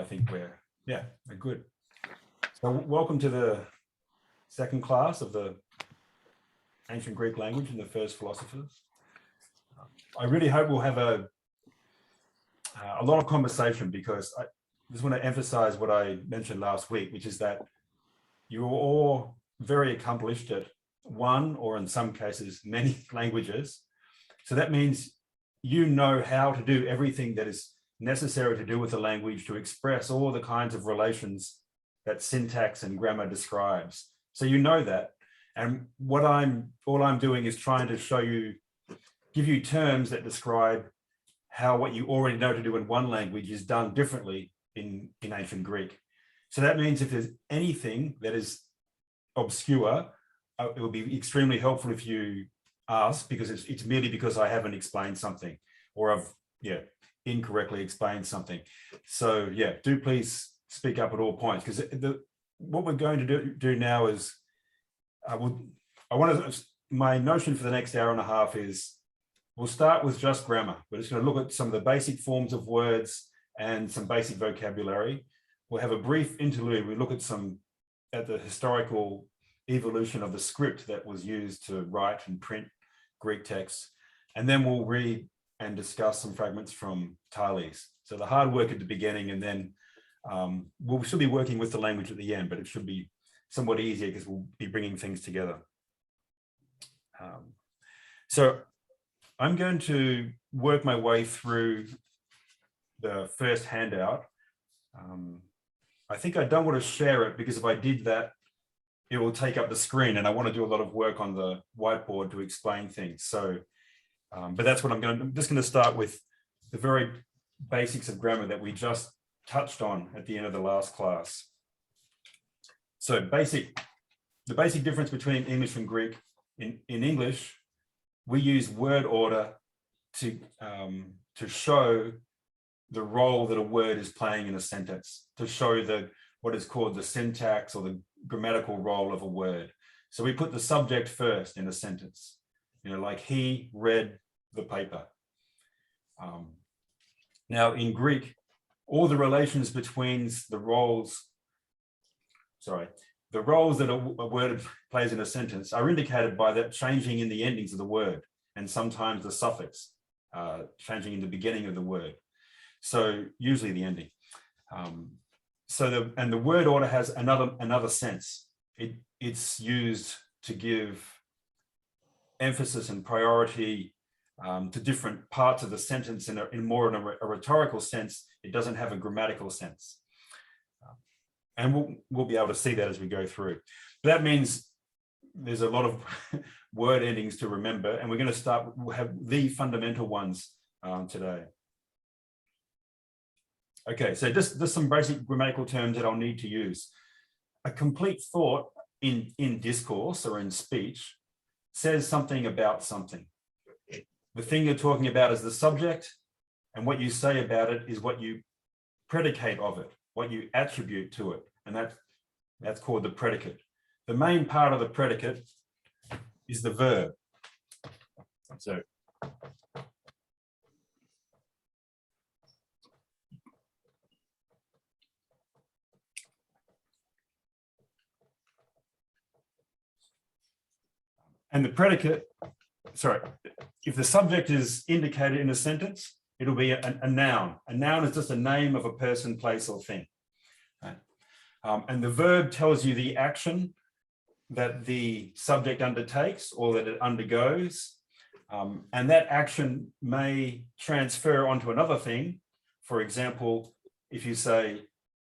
I think we're good. So welcome to the second class of the ancient Greek language and the first philosophers. I really hope we'll have a lot of conversation, because I just want to emphasize what I mentioned last week, which is that you're all very accomplished at one, or in some cases, many languages. So that means you know how to do everything that is necessary to do with the language to express all the kinds of relations that syntax and grammar describes. So you know that. And all I'm doing is trying to show you, give you terms that describe how what you already know to do in one language is done differently in ancient Greek. So that means if there's anything that is obscure, it will be extremely helpful if you ask, because it's merely because I haven't explained something, or I've incorrectly explained something. So do please speak up at all points, because what we're going to do now is my notion for the next hour and a half is we'll start with just grammar. We're just going to look at some of the basic forms of words and some basic vocabulary. We'll have a brief interlude. We look at the historical evolution of the script that was used to write and print Greek texts. And then we'll read and discuss some fragments from Thales. So the hard work at the beginning, and then we'll still be working with the language at the end, but it should be somewhat easier because we'll be bringing things together. So I'm going to work my way through the first handout. I think I don't want to share it, because if I did that, it will take up the screen, and I want to do a lot of work on the whiteboard to explain things. So, but that's what I'm just going to start with the very basics of grammar that we just touched on at the end of the last class. So the basic difference between English and Greek: in English, we use word order to show the role that a word is playing in a sentence, to show what is called the syntax or the grammatical role of a word. So we put the subject first in a sentence, like he read the paper. Now in Greek, all the relations between the roles that a word plays in a sentence are indicated by that changing in the endings of the word, and sometimes the suffix changing in the beginning of the word. So usually the ending. And the word order has another sense. It's used to give emphasis and priority to different parts of the sentence in more in a rhetorical sense. It doesn't have a grammatical sense. And we'll be able to see that as we go through. But that means there's a lot of word endings to remember, and we'll have the fundamental ones today. Okay, so just some basic grammatical terms that I'll need to use. A complete thought in discourse or in speech says something about something. The thing you're talking about is the subject, and what you say about it is what you predicate of it, what you attribute to it, and that's called the predicate. The main part of the predicate is the verb. So and the predicate, if the subject is indicated in a sentence, it'll be a noun. A noun is just a name of a person, place, or thing. Right? And the verb tells you the action that the subject undertakes or that it undergoes. And that action may transfer onto another thing. For example, if you say,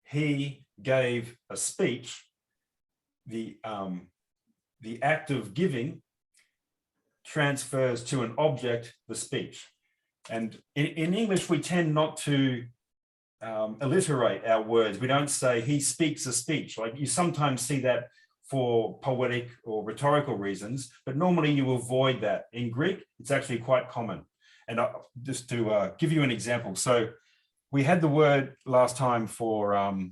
he gave a speech, the act of giving transfers to an object, the speech. And in English, we tend not to alliterate our words. We don't say he speaks a speech. Like you sometimes see that for poetic or rhetorical reasons, but normally you avoid that. In Greek, it's actually quite common. And just to give you an example. So we had the word last time for a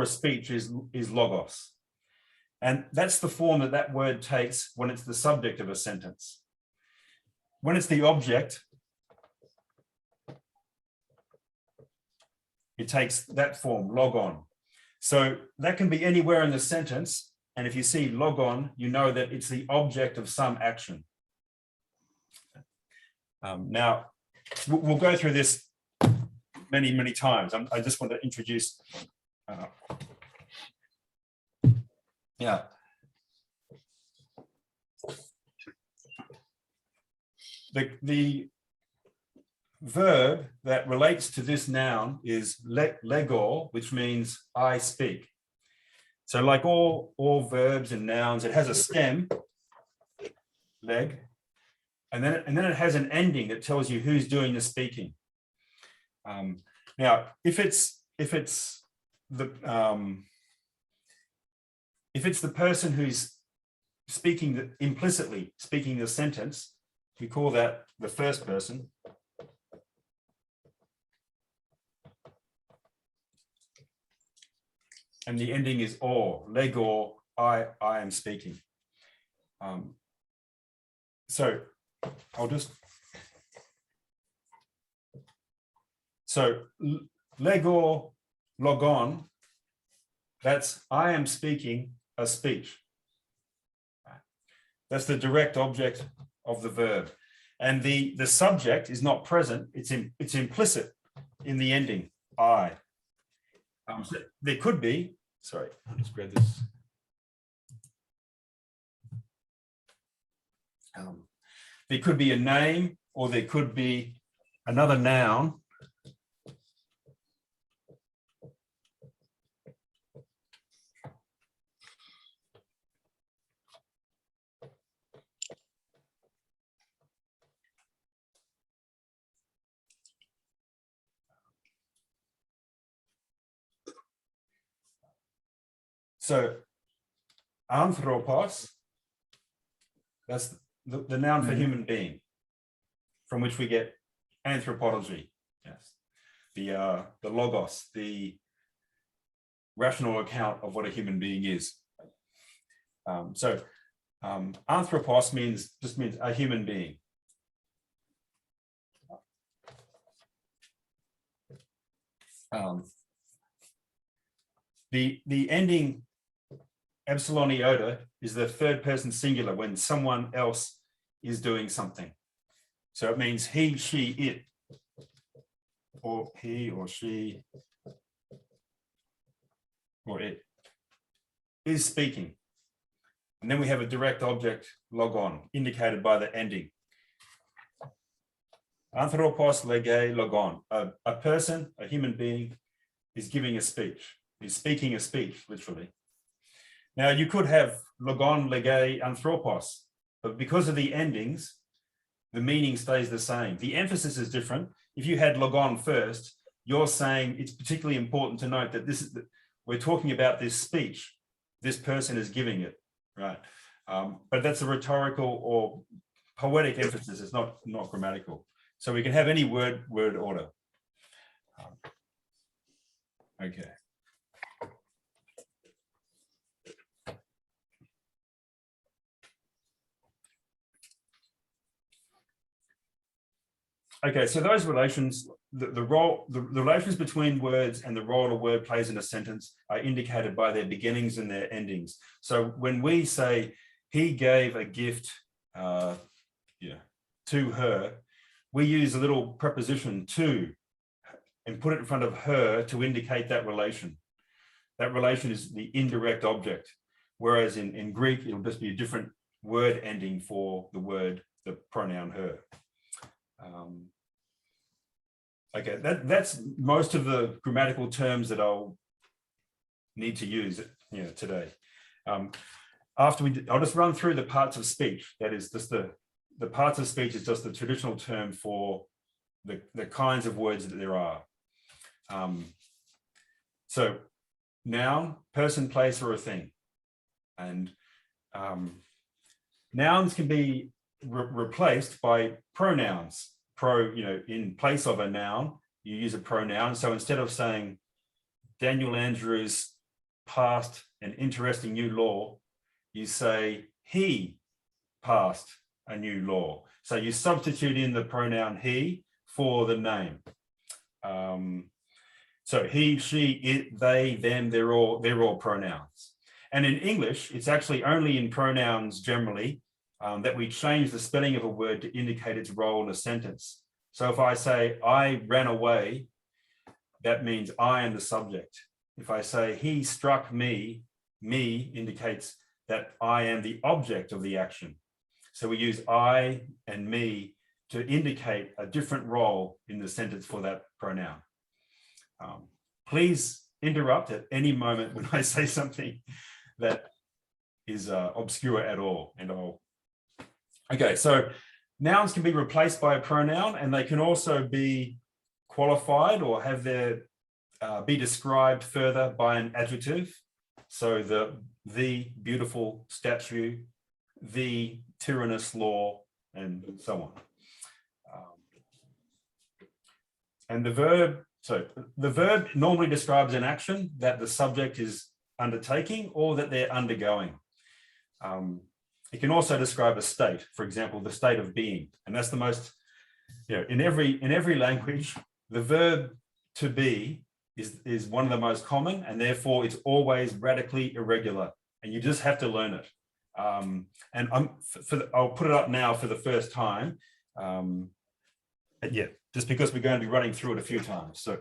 speech is logos. And that's the form that word takes when it's the subject of a sentence. When it's the object, it takes that form, log on. So that can be anywhere in the sentence. And if you see log on, you know that it's the object of some action. Now, we'll go through this many, many times. I just want to introduce. Yeah. The verb that relates to this noun is legor, which means I speak. So like all verbs and nouns, it has a stem, leg, and then it has an ending that tells you who's doing the speaking. Now, if it's the person who's speaking implicitly speaking the sentence, we call that the first person. And the ending is or, legor, I am speaking. So legor, logon, that's I am speaking a speech. That's the direct object of the verb. And the subject is not present, it's implicit in the ending, I. So there could be, sorry, I'll just grab this. There could be a name, or there could be another noun. So anthropos, that's the noun for human being, from which we get anthropology. Yes, the logos, the rational account of what a human being is. Anthropos just means a human being. The ending epsilon iota is the third person singular when someone else is doing something. So it means he, she, it, or he or she or it is speaking. And then we have a direct object, logon, indicated by the ending. Anthropos lege logon. A person, a human being, is giving a speech. He's speaking a speech, literally. Now, you could have logon, lege, anthropos, but because of the endings, the meaning stays the same. The emphasis is different. If you had logon first, you're saying it's particularly important to note that we're talking about this speech. This person is giving it, right? But that's a rhetorical or poetic emphasis. It's not grammatical. So we can have any word order. Okay. Okay, so those relations, the relations between words and the role a word plays in a sentence are indicated by their beginnings and their endings. So when we say he gave a gift to her, we use a little preposition to and put it in front of her to indicate that relation. That relation is the indirect object, whereas in Greek, it'll just be a different word ending for the pronoun her. Okay, that's most of the grammatical terms that I'll need to use today. I'll just run through the parts of speech. That is just the parts of speech is just the traditional term for the kinds of words that there are. So noun, person, place, or a thing. And nouns can be replaced by pronouns. In place of a noun, you use a pronoun. So instead of saying Daniel Andrews passed an interesting new law, you say he passed a new law. So you substitute in the pronoun he for the name. So he, she, it, they, them, they're all pronouns. And in English, it's actually only in pronouns generally that we change the spelling of a word to indicate its role in a sentence. So if I say, I ran away, that means I am the subject. If I say, he struck me, me indicates that I am the object of the action. So we use I and me to indicate a different role in the sentence for that pronoun. Please interrupt at any moment when I say something that is obscure at all. Okay, so nouns can be replaced by a pronoun, and they can also be qualified or have their be described further by an adjective. So the beautiful statue, the tyrannous law, and so on. And the verb normally describes an action that the subject is undertaking or that they're undergoing. It can also describe a state, for example, the state of being. And that's the most, in every language, the verb to be is one of the most common, and therefore it's always radically irregular, and you just have to learn it. And I'll put it up now for the first time. Yeah, just because we're going to be running through it a few times. So.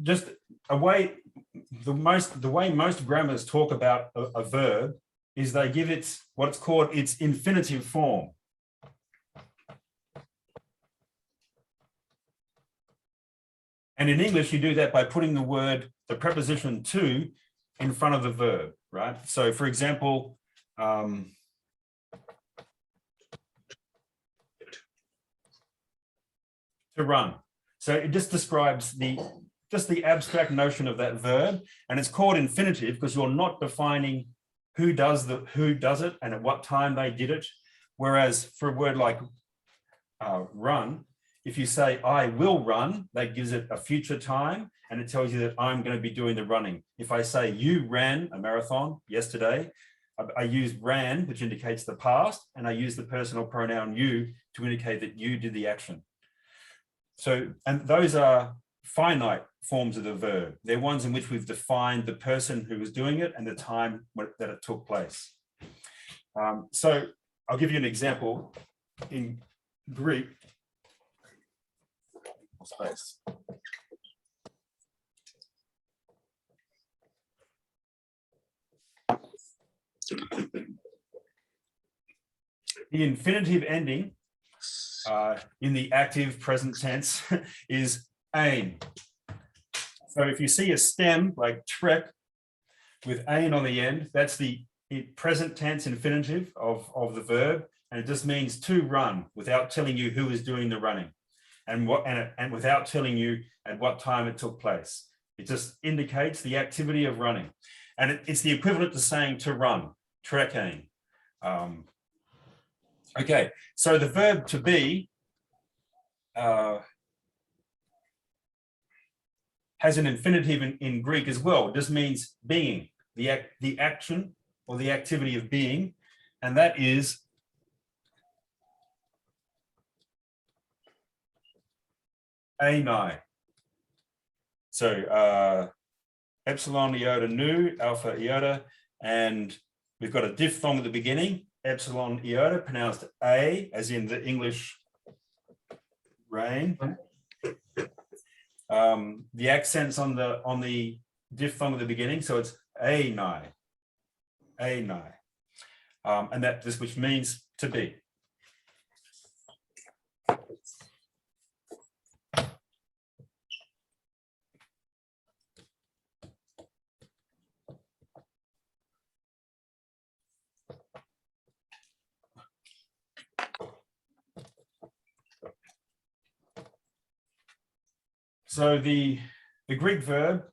Just the way most grammars talk about a verb is they give it what's called its infinitive form. And in English, you do that by putting the preposition to in front of the verb, right? So for example, to run. So it just describes the abstract notion of that verb, and it's called infinitive because you're not defining who does it and at what time they did it. Whereas for a word like run, if you say I will run, that gives it a future time, and it tells you that I'm going to be doing the running. If I say you ran a marathon yesterday, I use ran, which indicates the past, and I use the personal pronoun you to indicate that you did the action. So, and those are finite forms of the verb. They're ones in which we've defined the person who was doing it and the time that it took place. So I'll give you an example. In Greek, space. The infinitive ending in the active present tense is ain. So if you see a stem like trek with ain on the end, that's the present tense infinitive of the verb, and it just means to run without telling you who is doing the running and without telling you at what time it took place. It just indicates the activity of running, and it's the equivalent to saying to run, trekking. Okay, so the verb to be has an infinitive in Greek as well. It just means being, the action or the activity of being, and that is anai. So epsilon iota nu, alpha iota, and we've got a diphthong at the beginning, epsilon iota, pronounced a, as in the English rain. The accents on the diphthong at the beginning, so it's anai, anai, and that this which means to be. So the Greek verb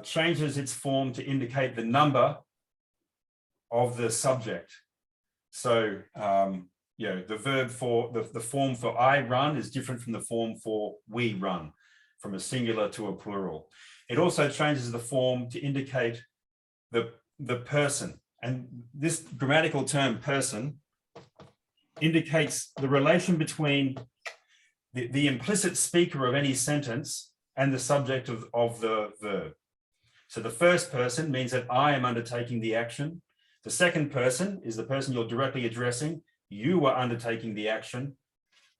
changes its form to indicate the number of the subject. So the verb for the form for I run is different from the form for we run, from a singular to a plural. It also changes the form to indicate the the person. And this grammatical term person indicates the relation between the implicit speaker of any sentence and the subject of the verb. So the first person means that I am undertaking the action. The second person is the person you're directly addressing. You are undertaking the action.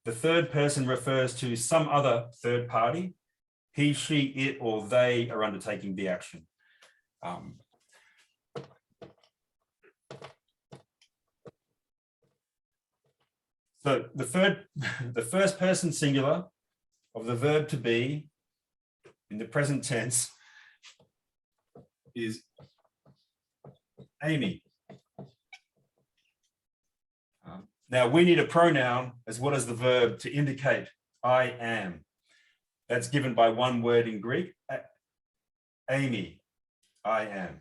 The third person refers to some other third party. He, she, it, or they are undertaking the action. So the first person singular of the verb to be in the present tense is Amy. Now we need a pronoun as well as the verb to indicate I am. That's given by one word in Greek, Amy, I am.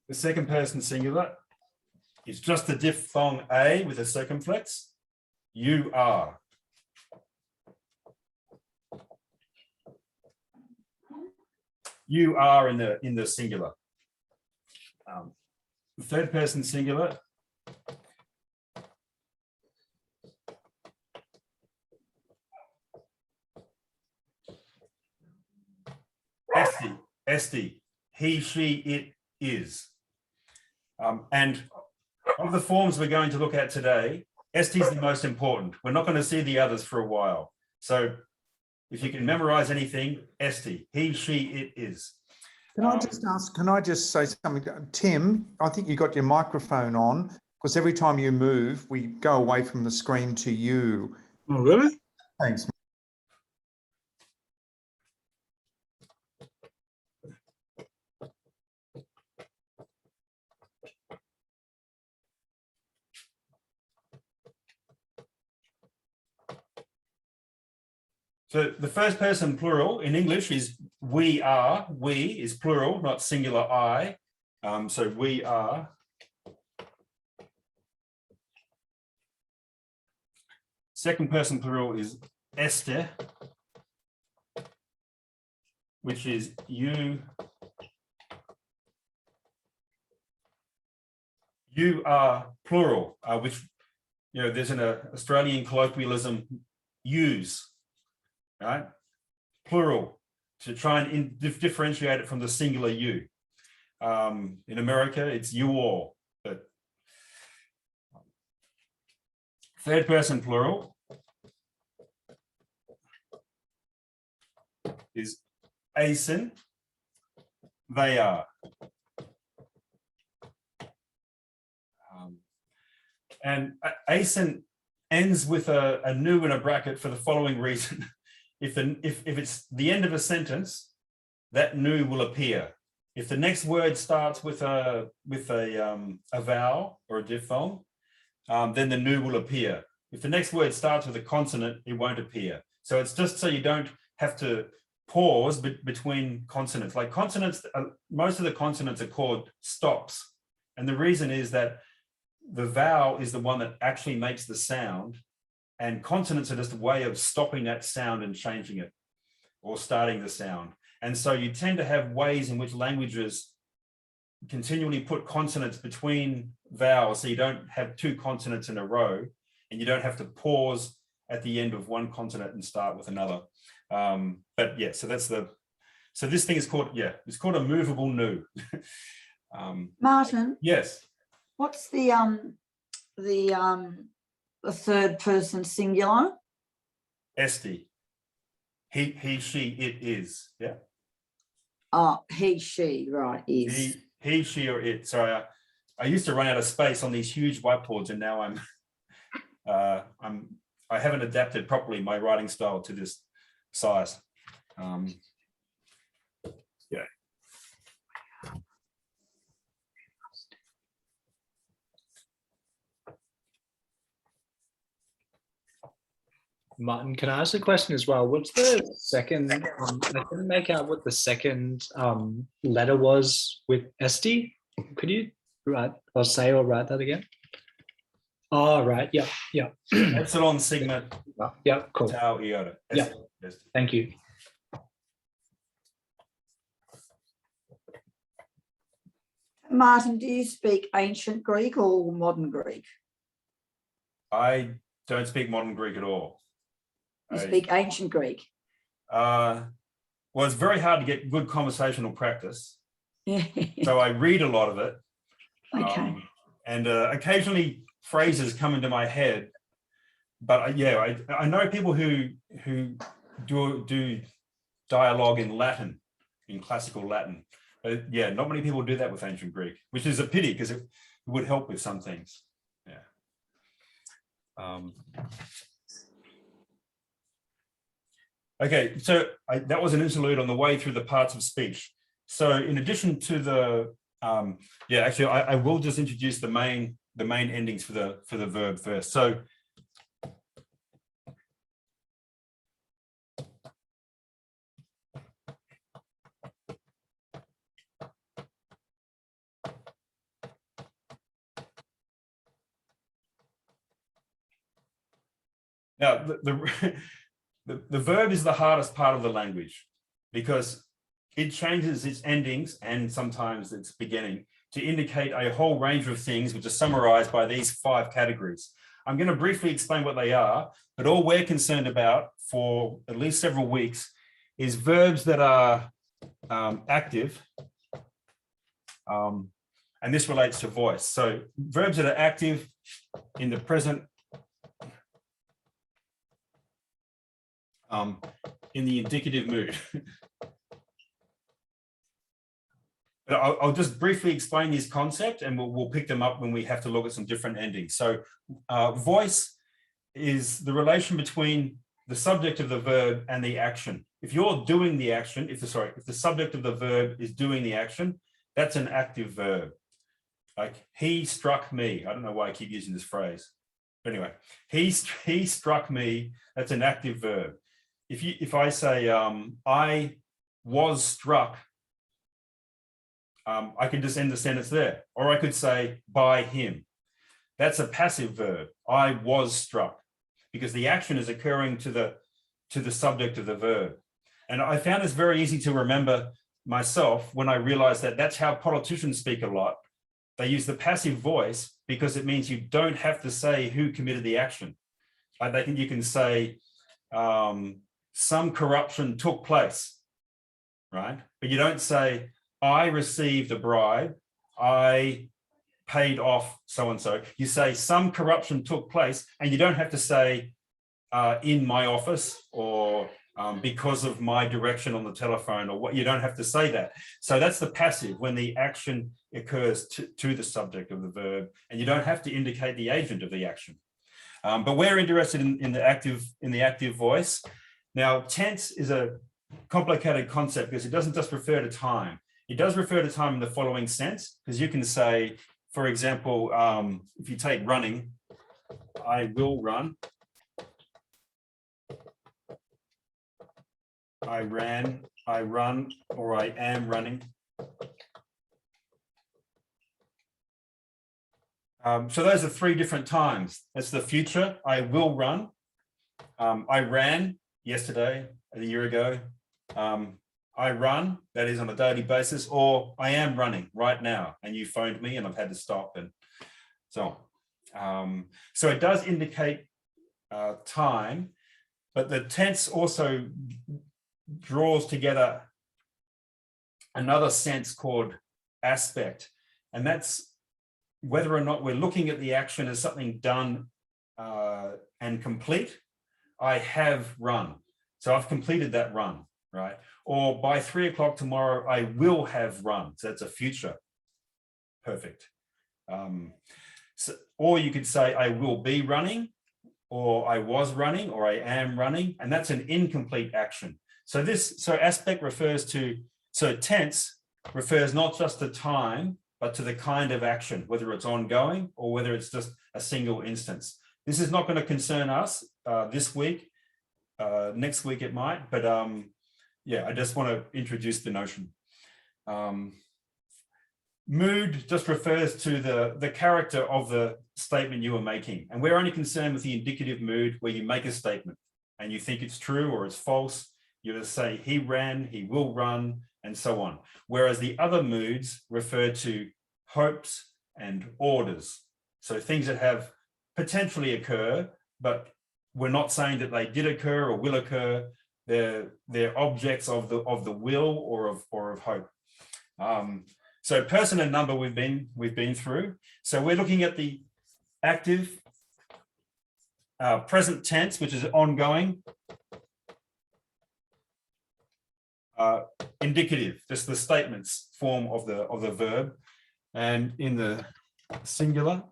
The second person singular is just the diphthong A with a circumflex. You are. You are in the singular. The third person singular Esti, he, she, it is. And of the forms we're going to look at today, Esti is the most important. We're not going to see the others for a while. So if you can memorize anything, Esti, he, she, it is. Can I just ask, can I just say something? Tim, I think you got your microphone on because every time you move, we go away from the screen to you. Oh, really? Thanks. So the first person plural in English is we are. We is plural, not singular I. So we are. Second person plural is este, which is you. You are plural, which, you know, there's an Australian colloquialism, use. Right, plural, to try and differentiate it from the singular you. In America, it's you all. But third person plural is eisen, they are. And eisen ends with a nu in a bracket for the following reason. If it's the end of a sentence, that nu will appear. If the next word starts with a vowel or a diphthong, then the nu will appear. If the next word starts with a consonant, it won't appear. So it's just so you don't have to pause between consonants. Like consonants, most of the consonants are called stops. And the reason is that the vowel is the one that actually makes the sound, and consonants are just a way of stopping that sound and changing it or starting the sound. And so you tend to have ways in which languages continually put consonants between vowels, so you don't have two consonants in a row, and you don't have to pause at the end of one consonant and start with another. But yeah, so this thing is called, it's called a movable nu. Martin, Yes. what's the third person singular? Esti. He, she, it is. Yeah. Oh, he, she, right, is. He, she, or it. Sorry, I used to run out of space on these huge whiteboards, and now I haven't adapted properly my writing style to this size. Yeah. Martin, can I ask a question as well? What's the second? I couldn't make out what the second letter was with Esti. Could you write or say or write that again? Oh, right. Yeah. Yeah. Epsilon, sigma, Yeah. Cool. tau, iota. Yeah. Thank you. Martin, do you speak ancient Greek or modern Greek? I don't speak modern Greek at all. You speak ancient Greek. Well, it's very hard to get good conversational practice. Okay. So I read a lot of it. And occasionally phrases come into my head. But yeah, I know people who do dialogue in Latin, in classical Latin. But yeah, not many people do that with ancient Greek, which is a pity because it would help with some things. Yeah. Okay, so that was an interlude on the way through the parts of speech. So in addition to the, yeah, actually, I will just introduce the main endings for the verb first. So now the verb is the hardest part of the language because it changes its endings and sometimes its beginning to indicate a whole range of things, which are summarized by these 5 categories. I'm going to briefly explain what they are, but all we're concerned about for at least several weeks is verbs that are active. And this relates to voice. So verbs that are active in the present, in the indicative mood. But I'll just briefly explain this concept and we'll pick them up when we have to look at some different endings. So voice is the relation between the subject of the verb and the action. If you're doing the action, if the subject of the verb is doing the action, that's an active verb. Like he struck me. I don't know why I keep using this phrase. But anyway, he struck me, that's an active verb. If I say I was struck, I could just end the sentence there, or I could say by him. That's a passive verb. I was struck, because the action is occurring to the subject of the verb. And I found this very easy to remember myself when I realized that that's how politicians speak a lot. They use the passive voice because it means you don't have to say who committed the action. You can say some corruption took place, right? But you don't say I received a bribe, I paid off so-and-so. You say some corruption took place, and you don't have to say in my office or because of my direction on the telephone or what. You don't have to say that. So that's the passive, when the action occurs to the subject of the verb, and you don't have to indicate the agent of the action. But we're interested in the active voice. Now, tense is a complicated concept because it doesn't just refer to time. It does refer to time in the following sense, because you can say, for example, if you take running, I will run. I ran, I run, or I am running. So those are 3 different times. That's the future, I will run. I ran yesterday, a year ago. I run, that is on a daily basis, or I am running right now and you phoned me and I've had to stop and so on. So it does indicate time, but the tense also draws together another sense called aspect, and that's whether or not we're looking at the action as something done and complete. I have run, so I've completed that run, right? Or by 3 o'clock tomorrow, I will have run. So that's a future. Perfect. Or you could say I will be running, or I was running, or I am running, and that's an incomplete action. So aspect refers to, tense refers not just to time, but to the kind of action, whether it's ongoing or whether it's just a single instance. This is not going to concern us this week. Next week it might, but yeah, I just want to introduce the notion. Mood just refers to the character of the statement you are making. And we're only concerned with the indicative mood, where you make a statement and you think it's true or it's false. You just say he ran, he will run, and so on. Whereas the other moods refer to hopes, and orders. So things that have potentially occur, but we're not saying that they did occur or will occur. They're objects of the will or of hope. So person and number we've been through. So we're looking at the active present tense, which is ongoing. Indicative, just the statements form of the verb, and in the singular,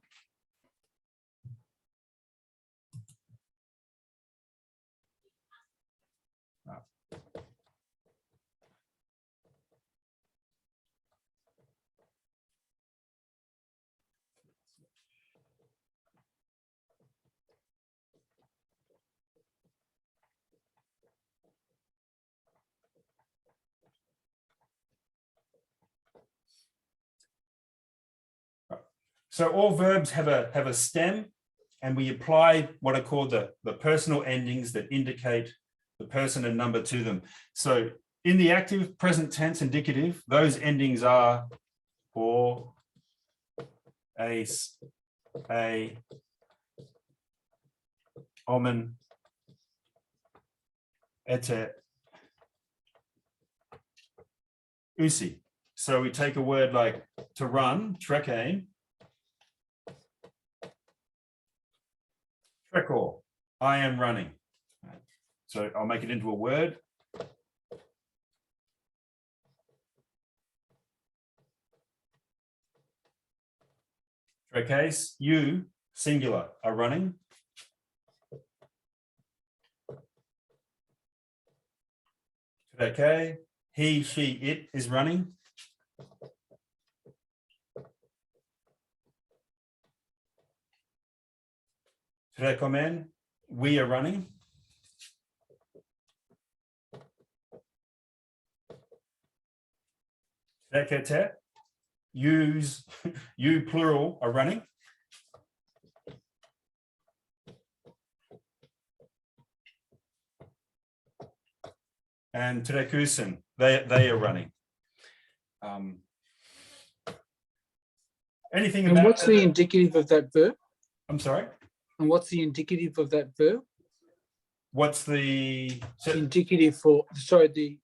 so all verbs have a stem, and we apply what are called the personal endings that indicate the person and number to them. So in the active, present tense, indicative, those endings are or, ace, a, omen, ete, usi. So we take a word like to run, trekain, trekor, I am running. So I'll make it into a word. Trekase, you, singular, are running. Treke, he, she, it is running. Trekomen, we are running. Trekete, you plural are running. And Trekusen, they are running. Anything And about what's the indicative of that verb? I'm sorry? And what's the indicative of that verb? What's the Indicative for, sorry, the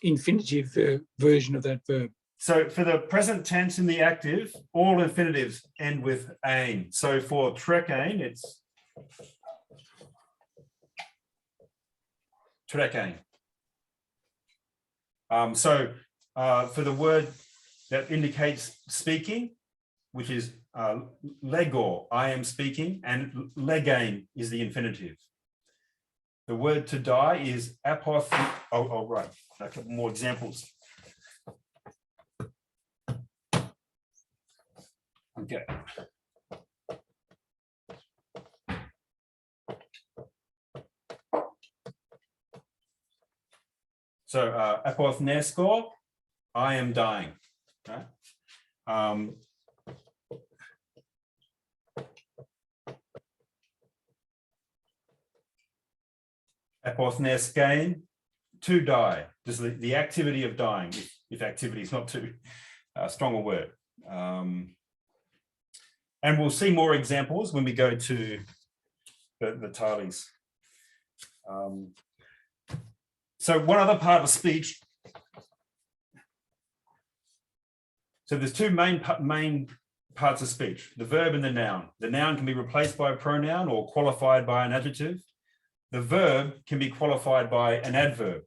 infinitive version of that verb. so for the present tense in the active, all infinitives end with ain. So for trekain, it's trekain. For the word that indicates speaking, which is legor, I am speaking, and legain is the infinitive. The word to die is apoth. Oh, right. A couple more examples. Okay. So apothnesco, I am dying. Right? Apothneskein, to die. Just the activity of dying, if activity is not too strong a word. And we'll see more examples when we go to the Thales. So one other part of speech. So there's two main parts of speech, the verb and the noun. The noun can be replaced by a pronoun or qualified by an adjective. The verb can be qualified by an adverb.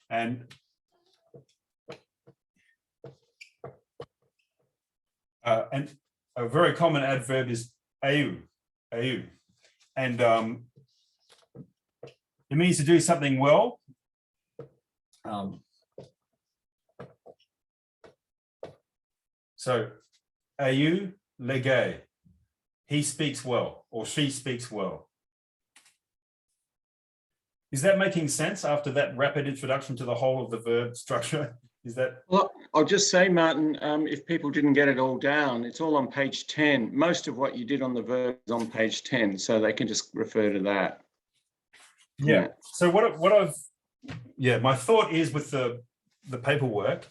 And a very common adverb is au. And it means to do something well. So au lege, he speaks well or she speaks well. Is that making sense after that rapid introduction to the whole of the verb structure? Is that? Well, I'll just say, Martin, if people didn't get it all down, it's all on page 10. Most of what you did on the verb is on page 10, so they can just refer to that. Yeah. So my thought is with the paperwork,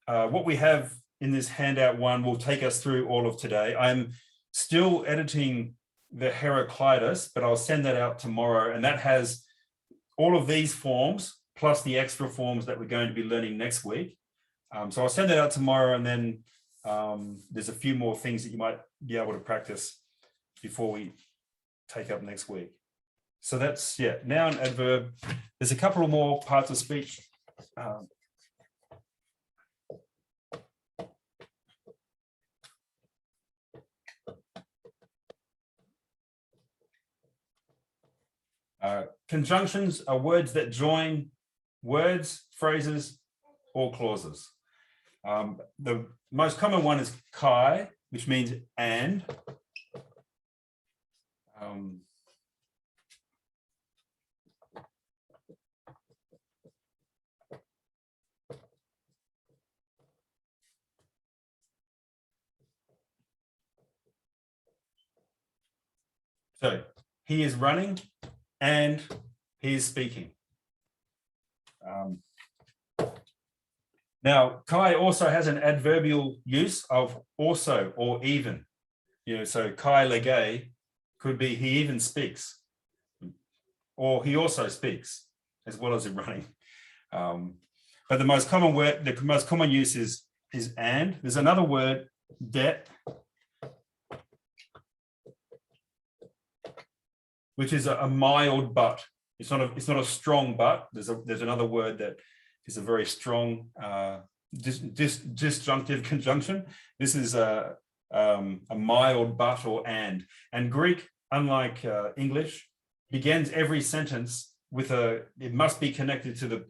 what we have in this handout one will take us through all of today. I'm still editing the Heraclitus, but I'll send that out tomorrow. And that has all of these forms, plus the extra forms that we're going to be learning next week. So I'll send that out tomorrow, and then there's a few more things that you might be able to practice before we take up next week. So that's, yeah, noun, adverb. There's a couple of more parts of speech. Conjunctions are words that join words, phrases, or clauses. The most common one is kai, which means and. So he is running and he is speaking. Now, kai also has an adverbial use of also or even. You know, so kai lege could be he even speaks, or he also speaks, as well as in running. But the most common word, the most common use is and. There's another word, det, which is a mild but. It's not a strong but. There's another word that is a very strong disjunctive conjunction. This is a mild but or and. And Greek, unlike English, begins every sentence with it must be connected to the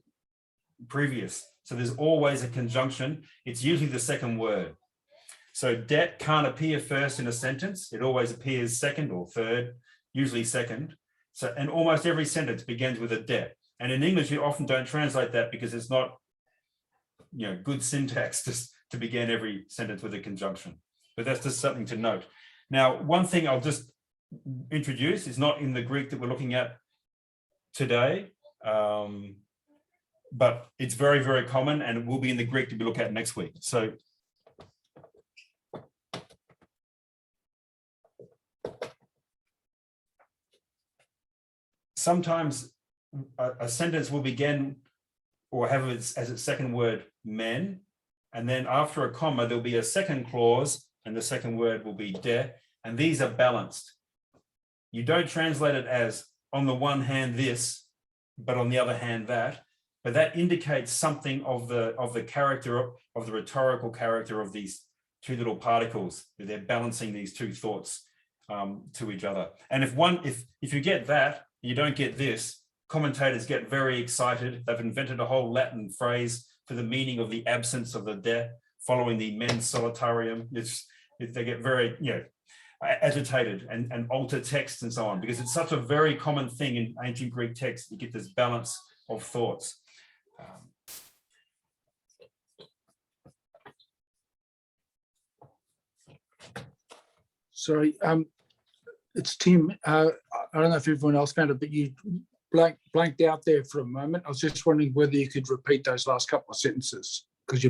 previous. So there's always a conjunction. It's usually the second word. So det can't appear first in a sentence. It always appears second or third, usually second. So, and almost every sentence begins with a det. And in English, you often don't translate that because it's not, you know, good syntax to begin every sentence with a conjunction. But that's just something to note. Now, one thing I'll just introduce is not in the Greek that we're looking at today, but it's very, very common, and it will be in the Greek to be looked at next week. So sometimes a sentence will begin or have as its second word men, and then after a comma there'll be a second clause and the second word will be de, and these are balanced. You don't translate it as on the one hand this, but on the other hand that, but that indicates something of the character of the rhetorical character of these two little particles. They're balancing these two thoughts to each other. And if you get that, you don't get this, commentators get very excited. They've invented a whole Latin phrase for the meaning of the absence of the de, following the mens solitarium. They get very, you know, agitated and alter text and so on, because it's such a very common thing in ancient Greek text. You get this balance of thoughts. Sorry, it's Tim. I don't know if everyone else found it, but you blanked out there for a moment. I was just wondering whether you could repeat those last couple of sentences, because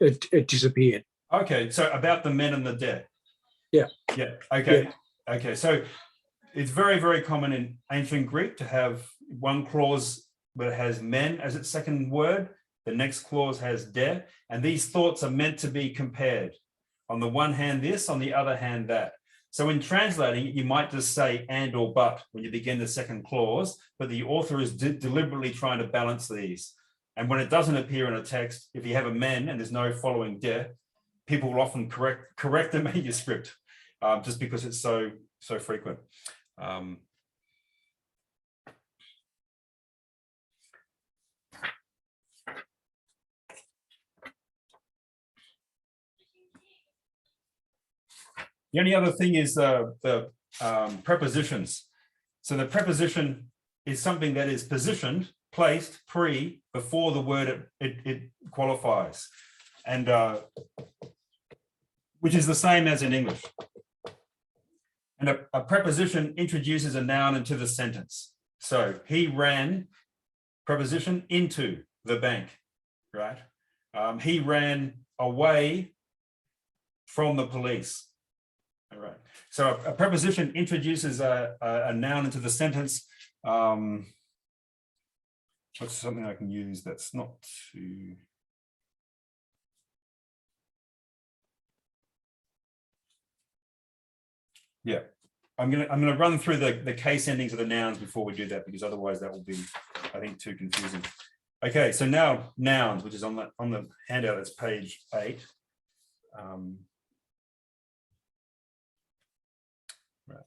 it disappeared. Okay, so about the men and the dead. Yeah. Yeah. Okay. Yeah. Okay. So it's very, very common in ancient Greek to have one clause that has men as its second word. The next clause has de, and these thoughts are meant to be compared. On the one hand, this, on the other hand, that. So in translating it, you might just say and or but when you begin the second clause, but the author is deliberately trying to balance these. And when it doesn't appear in a text, if you have a men and there's no following de, people will often correct the manuscript just because it's so frequent. The only other thing is the prepositions. So the preposition is something that is positioned, placed before the word it qualifies, and which is the same as in English. And a preposition introduces a noun into the sentence. So he ran, preposition, into the bank, right? He ran away from the police. All right. So a preposition introduces a noun into the sentence. What's something I can use that's not too... Yeah, I'm gonna run through the case endings of the nouns before we do that, because otherwise that will be, I think, too confusing. Okay, so now nouns, which is on the handout, that's page 8. Right.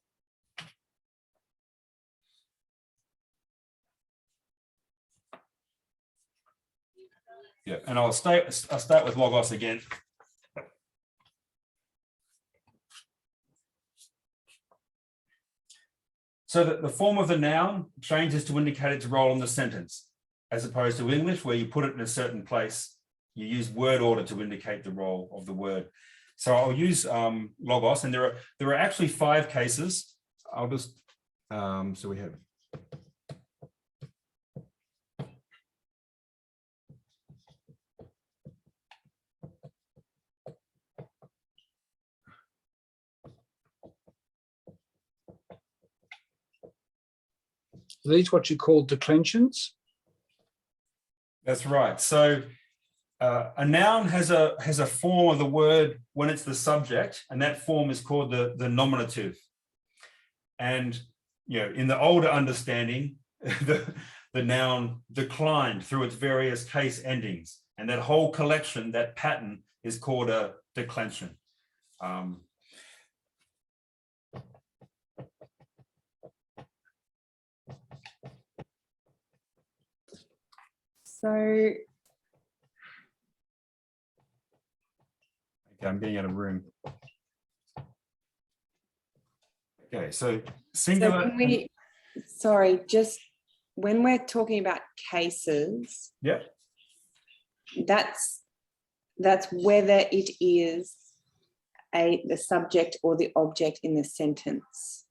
Yeah, and I'll start with logos again. So that the form of the noun changes to indicate its role in the sentence, as opposed to English, where you put it in a certain place. You use word order to indicate the role of the word. So I'll use logos, and there are actually 5 cases. I'll just so we have. Are these what you call declensions? That's right. So a noun has a form of the word when it's the subject, and that form is called the nominative. And in the older understanding, the noun declined through its various case endings, and that whole collection, that pattern, is called a declension. So, Okay, I'm getting out of room. Okay, so singular. so when we, sorry, just when we're talking about cases, Yeah, that's whether it is the subject or the object in the sentence.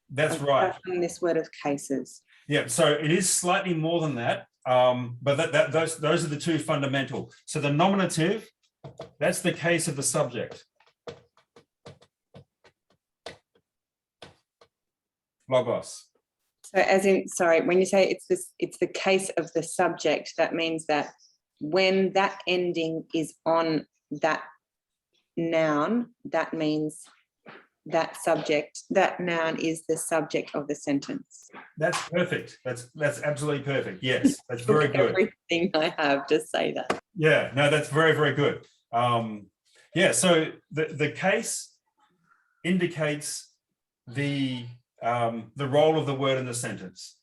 that's right. In this word of cases. Yeah, so it is slightly more than that, but those are the 2 fundamental. So the nominative, that's the case of the subject. Logos. So as in, sorry, when you say it's the case of the subject, that means that when that ending is on that noun, that means that subject, that noun is the subject of the sentence. That's perfect. That's absolutely perfect. Yes, that's very good. Everything I have to say that. Yeah, no, that's very, very good. Yeah, so the case indicates the role of the word in the sentence.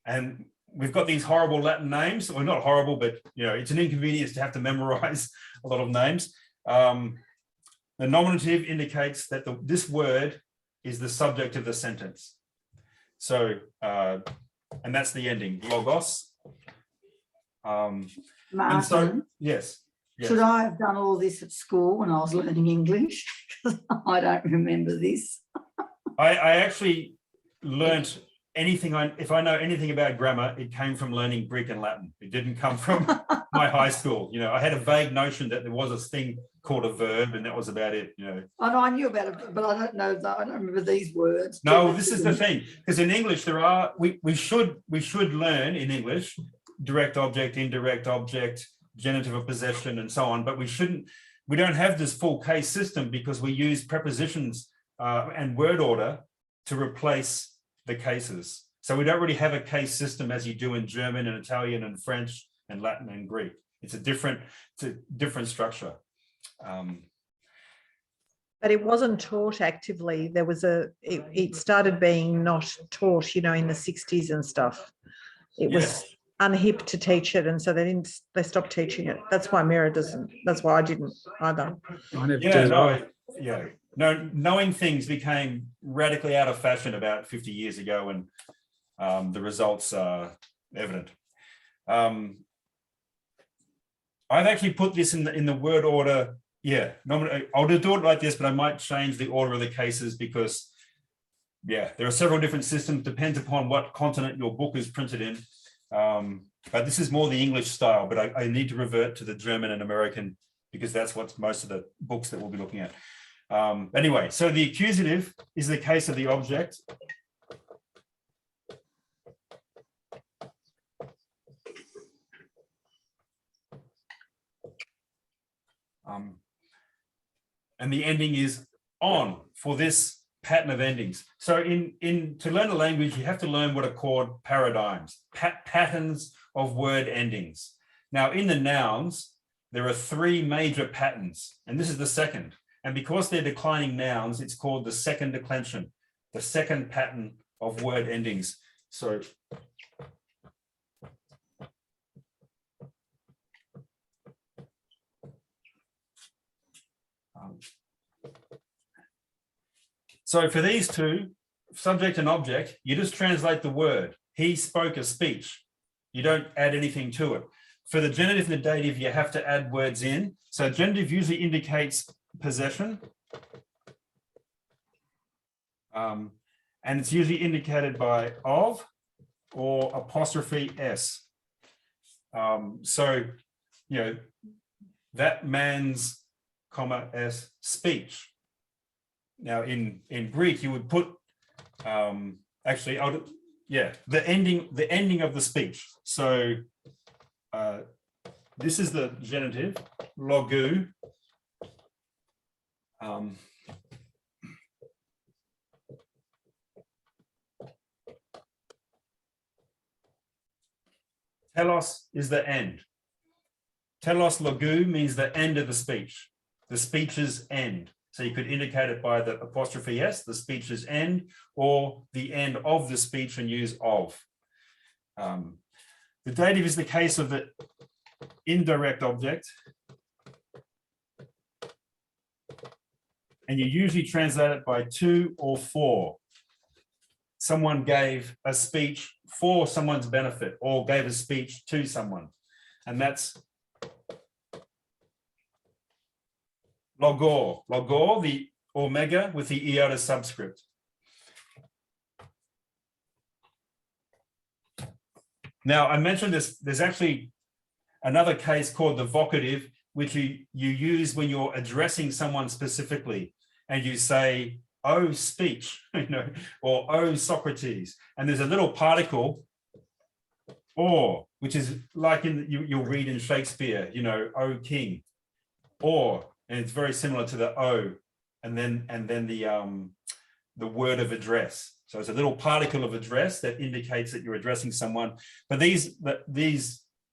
And we've got these horrible Latin names, well, not horrible, but it's an inconvenience to have to memorize a lot of names. The nominative indicates that this word is the subject of the sentence. So, and that's the ending, logos. And so, Martin, yes. should I have done all this at school when I was learning English? Because I don't remember this. I actually learnt anything, if I know anything about grammar, it came from learning Greek and Latin. It didn't come from my high school. I had a vague notion that there was a thing called a verb, and that was about it. I know I knew about it, but I don't know. I don't remember these words. No, this is the thing, because in English we should learn in English direct object, indirect object, genitive of possession, and so on. But we don't have this full case system because we use prepositions and word order to replace the cases. So we don't really have a case system as you do in German and Italian and French and Latin and Greek. It's a different structure. But it wasn't taught actively. There was it started being not taught, in the 60s and stuff. It was unhip to teach it, and so they stopped teaching it. That's why Mira doesn't. That's why I didn't either. I never did. No, knowing things became radically out of fashion about 50 years ago, and the results are evident. I've actually put this in the word order. Yeah, I'll do it like this, but I might change the order of the cases because, there are several different systems, depends upon what continent your book is printed in. But this is more the English style, but I need to revert to the German and American because that's what most of the books that we'll be looking at. Anyway, so the accusative is the case of the object. And the ending is on for this pattern of endings. So to learn a language, you have to learn what are called paradigms, patterns of word endings. Now, in the nouns, there are 3 major patterns, and this is the second. And because they're declining nouns, it's called the second declension, the second pattern of word endings. So for these two, subject and object, you just translate the word. He spoke a speech. You don't add anything to it. For the genitive and the dative, you have to add words in. So genitive usually indicates possession. And it's usually indicated by of or apostrophe s. So, that man's, s, speech. Now, in Greek, you would put, the ending of the speech. So this is the genitive, logou. Telos is the end. Telos logou means the end of the speech. The speech's end. So you could indicate it by the apostrophe s, the speech's end, or the end of the speech and use of. The dative is the case of the indirect object. And you usually translate it by to or for. Someone gave a speech for someone's benefit or gave a speech to someone. And that's logor. Logor, the omega with the iota subscript. Now, I mentioned this, there's actually another case called the vocative, which you use when you're addressing someone specifically, and you say, oh, speech, or oh, Socrates. And there's a little particle, or, which is like you'll read in Shakespeare, oh, king, or, and it's very similar to the O, and then the word of address. So it's a little particle of address that indicates that you're addressing someone. But these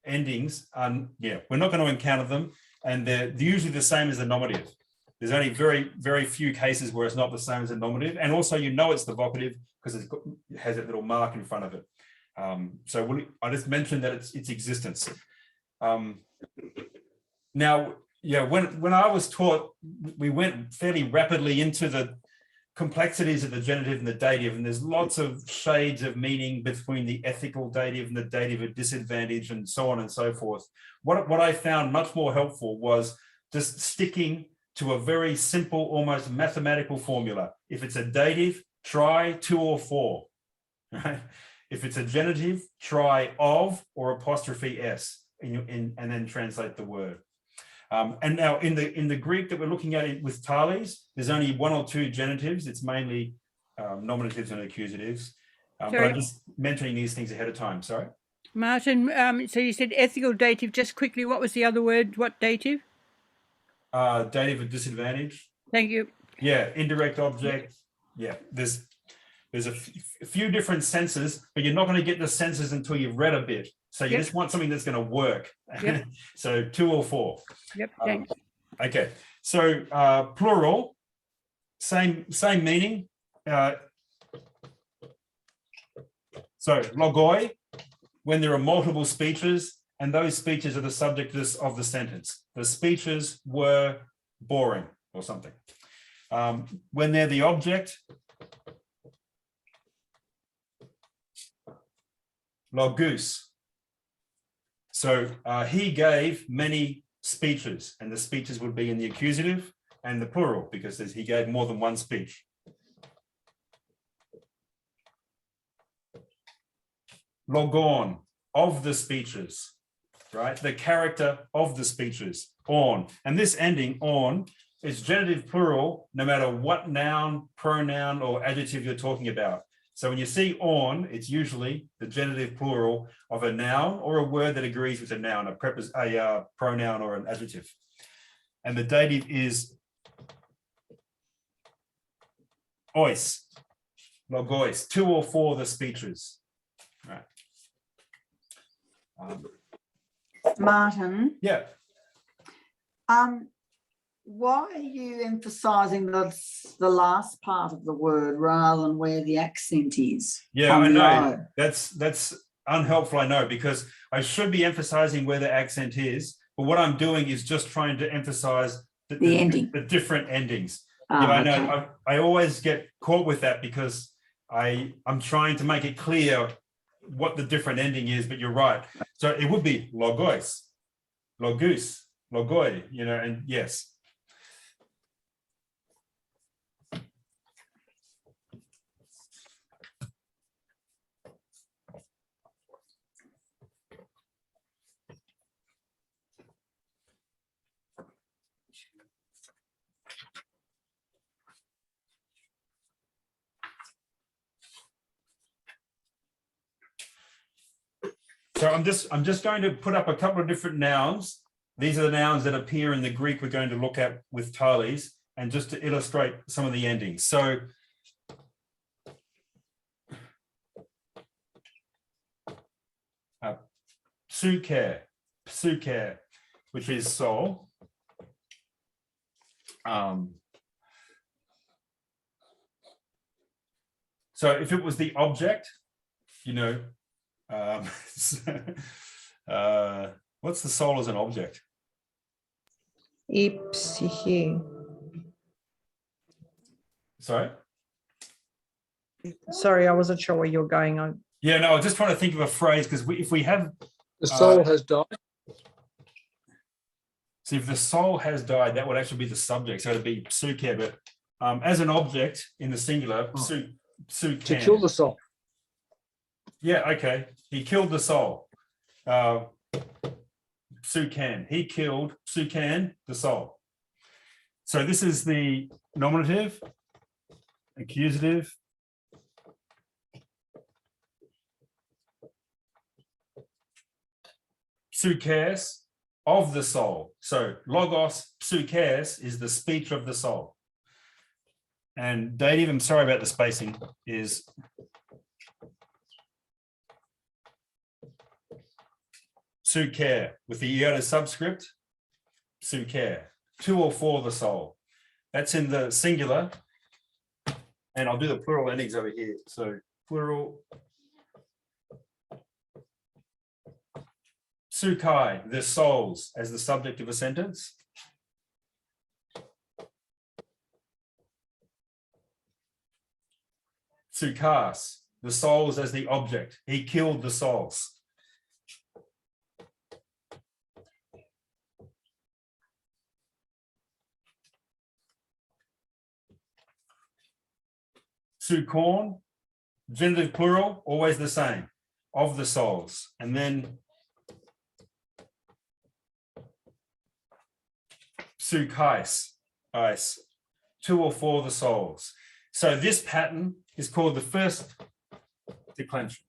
endings, we're not going to encounter them, and they're usually the same as the nominative. There's only very, very few cases where it's not the same as a nominative, and also it's the vocative because it has that little mark in front of it. So I just mentioned that it's existence. Now, when I was taught, we went fairly rapidly into the complexities of the genitive and the dative, and there's lots of shades of meaning between the ethical dative and the dative of disadvantage and so on and so forth. What I found much more helpful was just sticking to a very simple, almost mathematical formula. If it's a dative, try to or for, right? If it's a genitive, try of or apostrophe s, and then translate the word. And now in the Greek that we're looking at with Thales, there's only 1 or 2 genitives. It's mainly nominatives and accusatives. But I'm just mentioning these things ahead of time. Sorry. Martin, so you said ethical dative. Just quickly, what was the other word? What dative? Dative of disadvantage. Thank you. Yeah, indirect object. Yeah, there's a few different senses, but you're not going to get the senses until you've read a bit. So you just want something that's going to work. Yep. So 2 or 4. Yep. Thanks. Okay. So plural, same meaning. So logoi, when there are multiple speeches, and those speeches are the subject of the sentence. The speeches were boring or something. When they're the object, logus. So he gave many speeches, and the speeches would be in the accusative and the plural, because he gave more than one speech. Logon, of the speeches, right? The character of the speeches. on. And this ending on is genitive plural, no matter what noun, pronoun, or adjective you're talking about. So when you see on, it's usually the genitive plural of a noun or a word that agrees with a noun, a pronoun or an adjective. And the dative is ois, logois, 2 or 4 of the speeches. Right. Martin, Yeah. why are you emphasising the last part of the word rather than where the accent is? Yeah, I on the know. O? That's unhelpful, I know, because I should be emphasizing where the accent is, but what I'm doing is just trying to emphasize The ending. the different endings. Oh, Yeah, I know. okay. I always get caught with that because I'm trying to make it clear what the different ending is, but you're right. So it would be logois, logus, logoi, you know, and yes. So I'm just going to put up a couple of different nouns. These are the nouns that appear in the Greek we're going to look at with Thales, and just to illustrate some of the endings. So psyche, which is soul. So if it was the object, you know, what's the soul as an object? Psyche. Sorry? Sorry, I wasn't sure where you're going on. Yeah, no, I was just trying to think of a phrase, because if we have, The soul has died. so if the soul has died, that would actually be the subject, so it'd be psyche, but as an object in the singular, psyche. To kill the soul. Yeah, okay. He killed the soul. Sukan. He killed Sukan, the soul. So this is the nominative, accusative, psyches, of the soul. So logos, psyches is the speech of the soul. And dative, I'm sorry about the spacing, is psyche with the iota subscript, psyche, 2 or 4 of the soul. That's in the singular. And I'll do the plural endings over here. So plural, psyche, the souls, as the subject of a sentence. Psychas, the souls as the object. He killed the souls. Psychon, genitive plural, always the same, of the souls. And then psychis, 2 or 4 of the souls. So this pattern is called the first declension.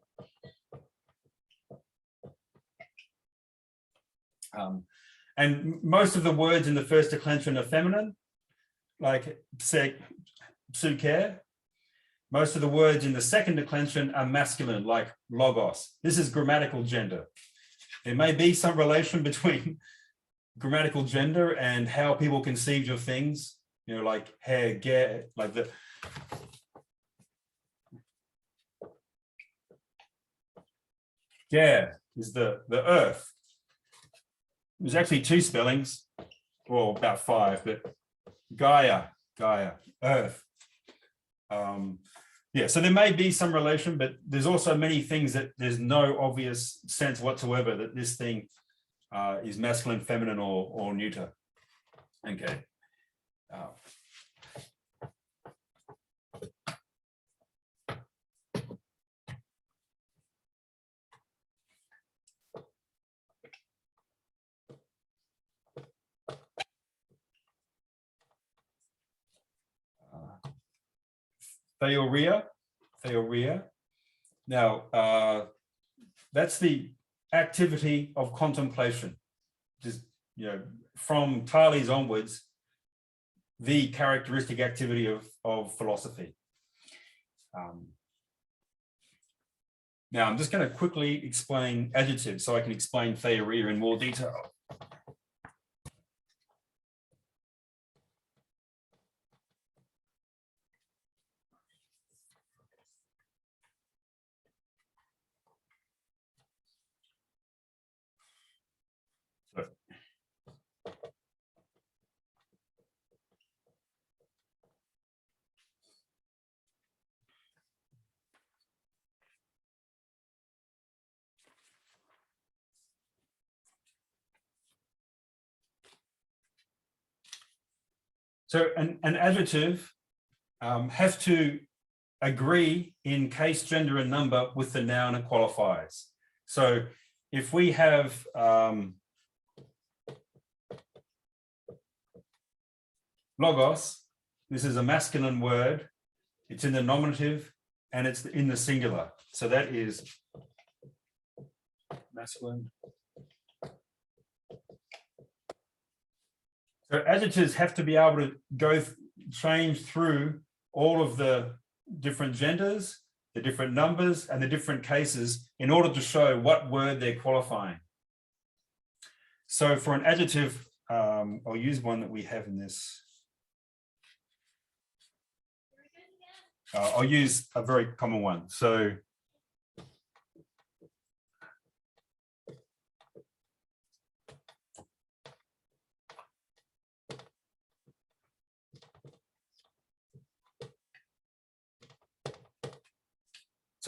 And most of the words in the first declension are feminine, like psyche. Most of the words in the second declension are masculine, like logos. This is grammatical gender. There may be some relation between grammatical gender and how people conceived of things, you know, like hair, get, like the is the earth. There's actually 2 spellings, well, about 5, but Gaia, earth. Yeah, so there may be some relation, but there's also many things that there's no obvious sense whatsoever that this thing is masculine, feminine, or neuter. Okay. theoria. Now, that's the activity of contemplation. Just, from Thales onwards, the characteristic activity of philosophy. Now, I'm just going to quickly explain adjectives so I can explain theoria in more detail. So an adjective has to agree in case, gender, and number with the noun and qualifiers. So if we have logos, this is a masculine word, it's in the nominative and it's in the singular. So that is masculine. So adjectives have to be able to change through all of the different genders, the different numbers, and the different cases in order to show what word they're qualifying. So for an adjective, I'll use one that we have in this. I'll use a very common one. So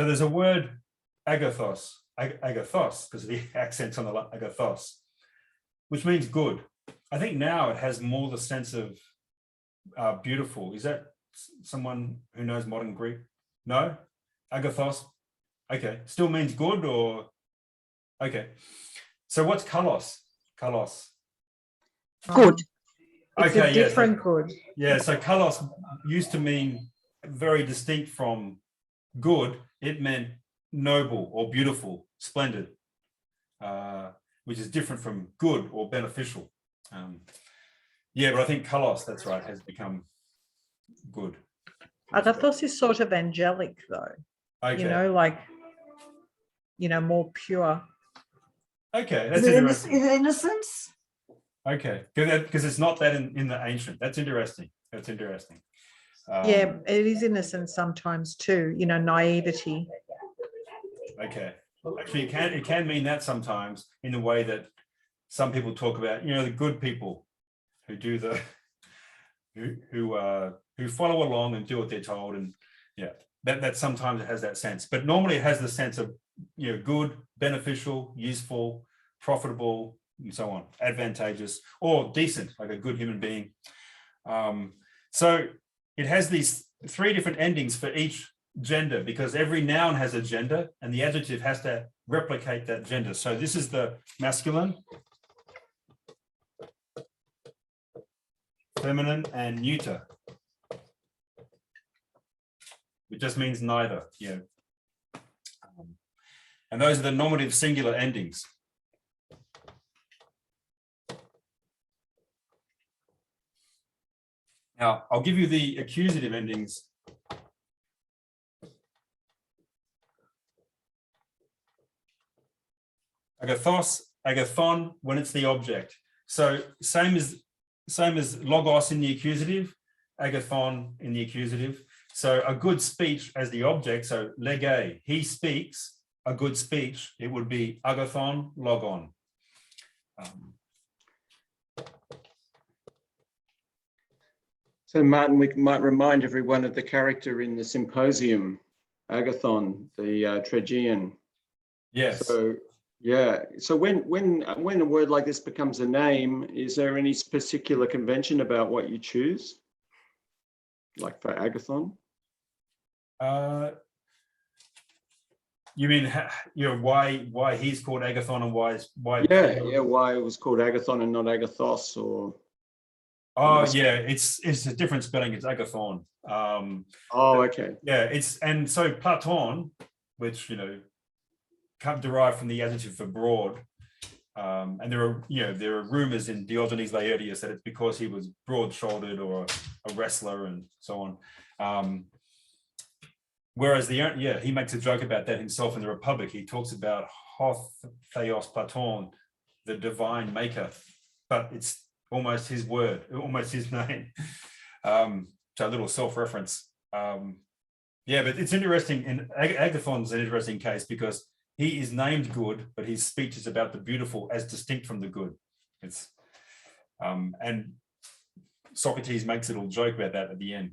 there's a word agathos, because of the accents on the agathos, which means good. I think now it has more the sense of beautiful. Is that someone who knows modern Greek? No? Agathos? Okay. Still means good or? Okay. So what's kalos? Kalos. Good. It's Okay, a different good. Yeah, so kalos used to mean very distinct from good. It meant noble or beautiful, splendid, which is different from good or beneficial. Yeah, but I think kalos, that's right, has become good. Agathos is sort of angelic though. Okay. Like, more pure. Okay, that's Is interesting. it innocence? Okay, because it's not that in the ancient. That's interesting. That's interesting. Yeah, it is innocent sometimes too, naivety. Okay. Actually, it can mean that sometimes in the way that some people talk about, the good people who do the who follow along and do what they're told, and yeah, that sometimes it has that sense. But normally it has the sense of good, beneficial, useful, profitable, and so on, advantageous, or decent, like a good human being. So it has these 3 different endings for each gender, because every noun has a gender and the adjective has to replicate that gender. So this is the masculine, feminine, and neuter. It just means neither. Yeah. And those are the nominative singular endings. Now, I'll give you the accusative endings. Agathos, agathon, when it's the object. So same as logos in the accusative, agathon in the accusative. So a good speech as the object, so lege, he speaks, a good speech, it would be agathon, logon. So Martin, we might remind everyone of the character in the symposium, agathon, the Tragian. Yes. So yeah. So when a word like this becomes a name, is there any particular convention about what you choose? Like for agathon? You mean why he's called agathon and why Yeah, why it was called agathon and not agathos, or Oh yeah, it's a different spelling. It's agathon. Oh, okay. Yeah, and so Platon, which come derived from the adjective for broad, and there are rumors in Diogenes Laertius that it's because he was broad-shouldered or a wrestler and so on. Whereas he makes a joke about that himself in the Republic. He talks about Hoth Theos Platon, the divine maker, but it's almost his word, almost his name. So a little self-reference. Yeah, but it's interesting. And Agathon's an interesting case because he is named good, but his speech is about the beautiful as distinct from the good. It's and Socrates makes a little joke about that at the end.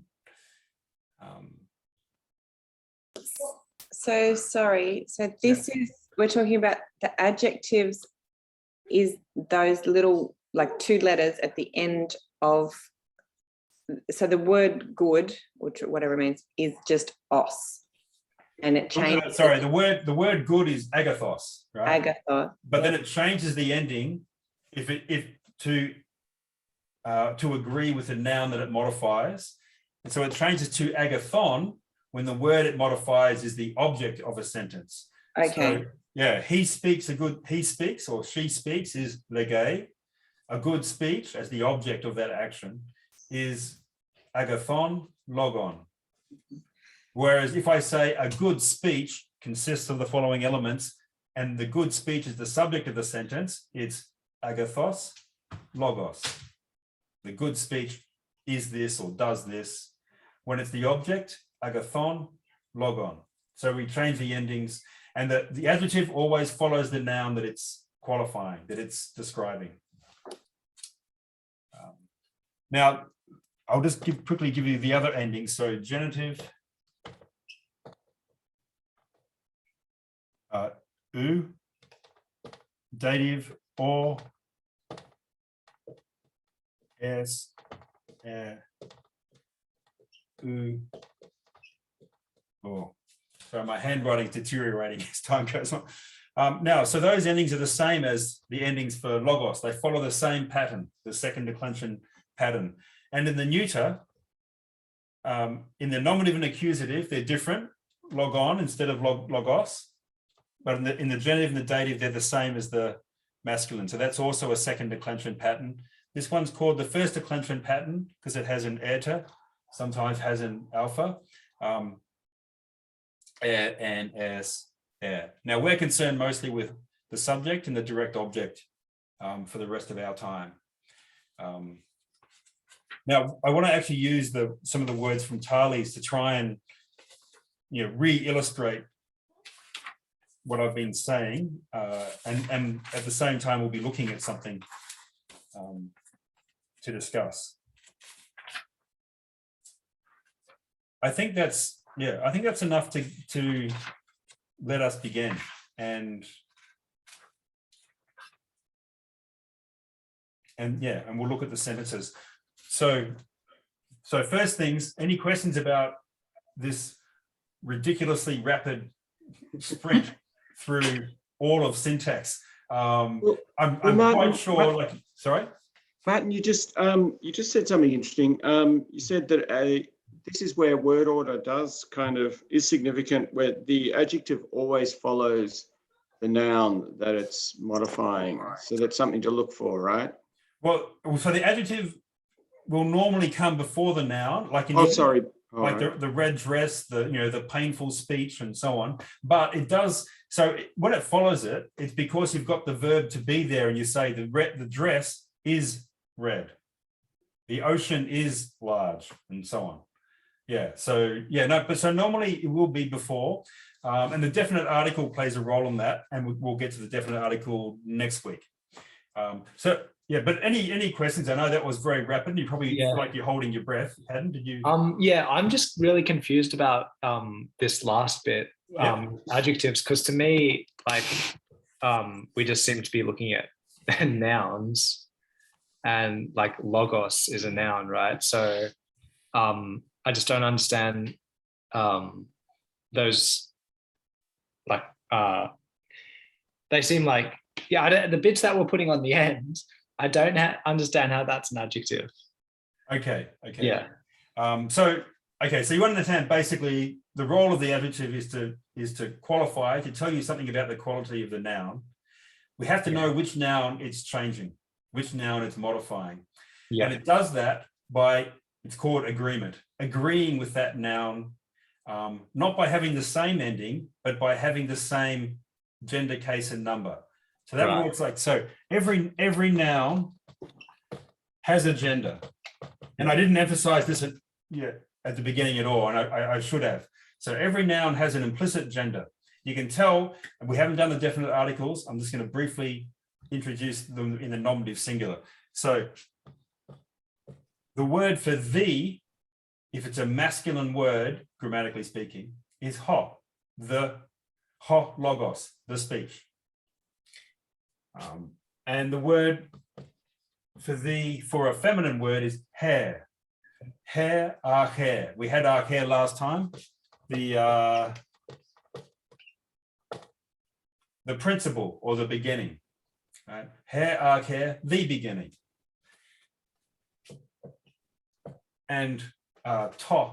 So sorry. So this is, we're talking about the adjectives is those little like 2 letters at the end of, so the word good, which whatever it means, is just os. And it changes. Sorry, the word good is agathos, right? Agathos. But then it changes the ending if to agree with the noun that it modifies. And so it changes to agathon when the word it modifies is the object of a sentence. Okay. So, yeah, he speaks or she speaks is lege. A good speech as the object of that action is agathon logon. Whereas if I say a good speech consists of the following elements and the good speech is the subject of the sentence, it's agathos logos. The good speech is this or does this. When it's the object, agathon logon. So we change the endings, and the adjective always follows the noun that it's qualifying, that it's describing. Now, I'll just quickly give you the other endings. So genitive, u, dative, or, es, u, or. So my handwriting's deteriorating as time goes on. Now, so those endings are the same as the endings for logos. They follow the same pattern, the second declension pattern. And in the neuter, in the nominative and accusative, they're different, logon instead of logos. But in the genitive and the dative, they're the same as the masculine. So that's also a second declension pattern. This one's called the first declension pattern because it has an eta, sometimes has an alpha, and as. Now we're concerned mostly with the subject and the direct object for the rest of our time. Now I want to actually use some of the words from Thales to try and re-illustrate what I've been saying, and at the same time we'll be looking at something to discuss. I think that's enough to let us begin, and we'll look at the sentences. So first things, any questions about this ridiculously rapid sprint through all of syntax? I'm Martin, quite sure. Sorry, Martin, you just said something interesting. You said that this is where word order is significant, where the adjective always follows the noun that it's modifying. So that's something to look for, right? Well, so the adjective will normally come before the noun, like in the red dress, the painful speech, and so on. But it does. So when it follows it, it's because you've got the verb to be there, and you say the dress is red, the ocean is large, and so on. Yeah. So so normally it will be before, and the definite article plays a role in that, and we'll get to the definite article next week. But any questions? I know that was very rapid. You probably feel like you're holding your breath. Hadden, did you? I'm just really confused about this last bit, adjectives, because to me, we just seem to be looking at nouns, and like logos is a noun, right? So I just don't understand those, they seem like, the bits that we're putting on the end, I don't understand how that's an adjective. Okay. Okay. Yeah. So you understand basically the role of the adjective is to qualify, to tell you something about the quality of the noun. We have to know which noun it's changing, which noun it's modifying. Yeah. And it does that by, it's called agreement, agreeing with that noun, not by having the same ending, but by having the same gender, case, and number. So that works like so. Every noun has a gender, and I didn't emphasize this at the beginning at all, and I should have. So every noun has an implicit gender. You can tell, and we haven't done the definite articles. I'm just going to briefly introduce them in the nominative singular. So the word for thee, if it's a masculine word, grammatically speaking, is ho, the ho logos, the speech. And the word for thee for a feminine word is hair. Hair, hair. We had hair last time. The principle or the beginning. Right? Hair, the beginning. And to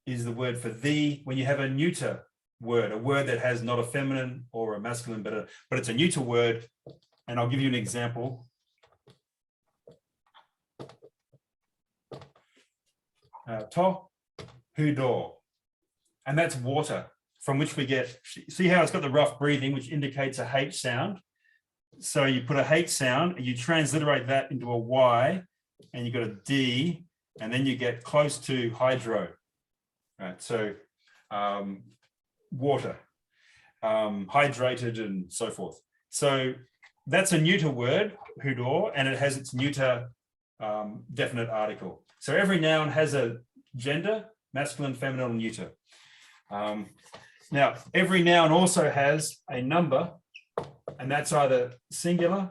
is the word for thee when you have a neuter word, a word that has not a feminine or a masculine, but it's a neuter word. And I'll give you an example. To, hudor, and that's water, from which we get, see how it's got the rough breathing, which indicates a H sound. So you put a H sound and you transliterate that into a Y, and you got a D, and then you get close to hydro. Right, so water, hydrated, and so forth. So that's a neuter word, hudor, and it has its neuter definite article. So every noun has a gender, masculine, feminine, and neuter. Now, every noun also has a number, and that's either singular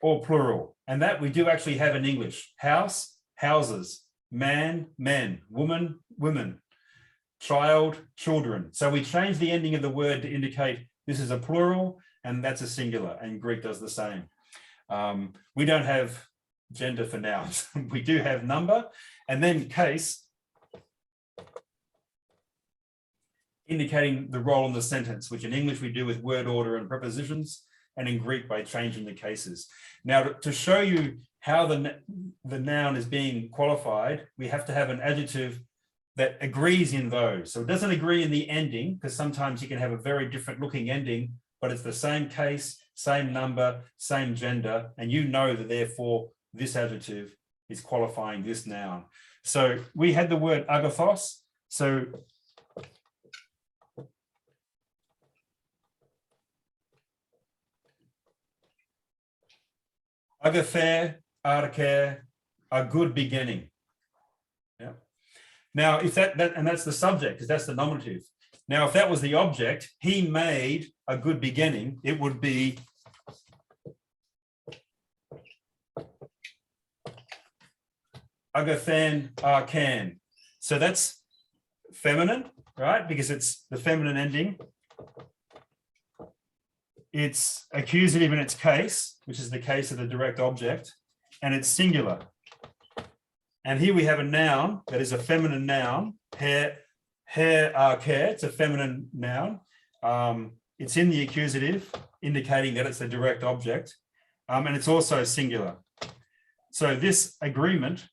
or plural. And that we do actually have in English. House, houses, man, men, woman, women, child, children. So we change the ending of the word to indicate this is a plural and that's a singular, and Greek does the same. We don't have gender for nouns. We do have number, and then case, indicating the role in the sentence, which in English we do with word order and prepositions, and in Greek by changing the cases. Now, to show you how the noun is being qualified, we have to have an adjective that agrees in those. So it doesn't agree in the ending, because sometimes you can have a very different looking ending, but it's the same case, same number, same gender, and you know that therefore this adjective is qualifying this noun. So we had the word agathos. So agathe, arche, a good beginning. Yeah. Now, if and that's the subject, because that's the nominative. Now, if that was the object, he made a good beginning, it would be agathen, arcan. So that's feminine, right? Because it's the feminine ending. It's accusative in its case, which is the case of the direct object, and it's singular. And here we have a noun that is a feminine noun, hair, care, it's a feminine noun. It's in the accusative, indicating that it's a direct object, and it's also singular. So this agreement,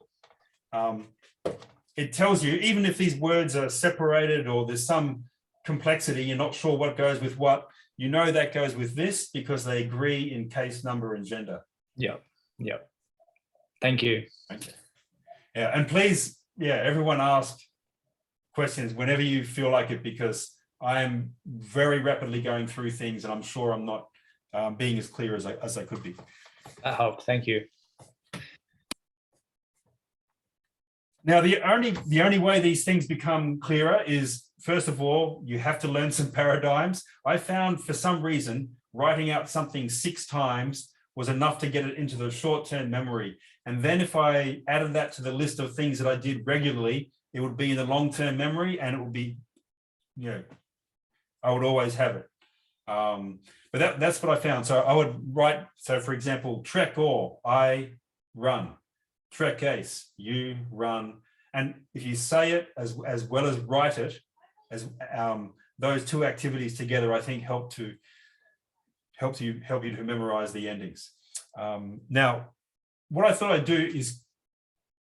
it tells you, even if these words are separated or there's some complexity, you're not sure what goes with what, you know that goes with this because they agree in case, number, and gender. Yeah, yeah. Thank you. Okay. Yeah, and please, everyone ask questions whenever you feel like it, because I am very rapidly going through things and I'm sure I'm not being as clear as I could be. That helped. Thank you. Now, the only way these things become clearer is, first of all, you have to learn some paradigms. I found for some reason, writing out something 6 times was enough to get it into the short-term memory. And then if I added that to the list of things that I did regularly, it would be in the long-term memory and it would be, I would always have it. But that's what I found. So I would write, so for example, trek or I run. trekes, you run. And if you say it as well as write it, as those two activities together, I think help you to memorize the endings. Now, what I thought I'd do is,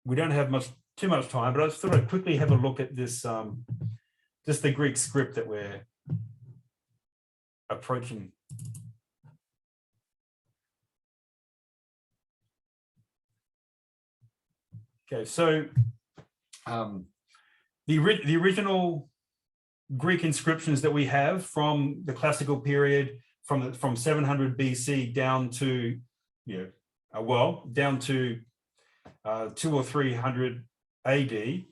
we don't have too much time, but I thought I'd quickly have a look at this, just the Greek script that we're approaching. Okay, so the original Greek inscriptions that we have from the classical period, from 700 BC down to, down to 200 or 300 AD,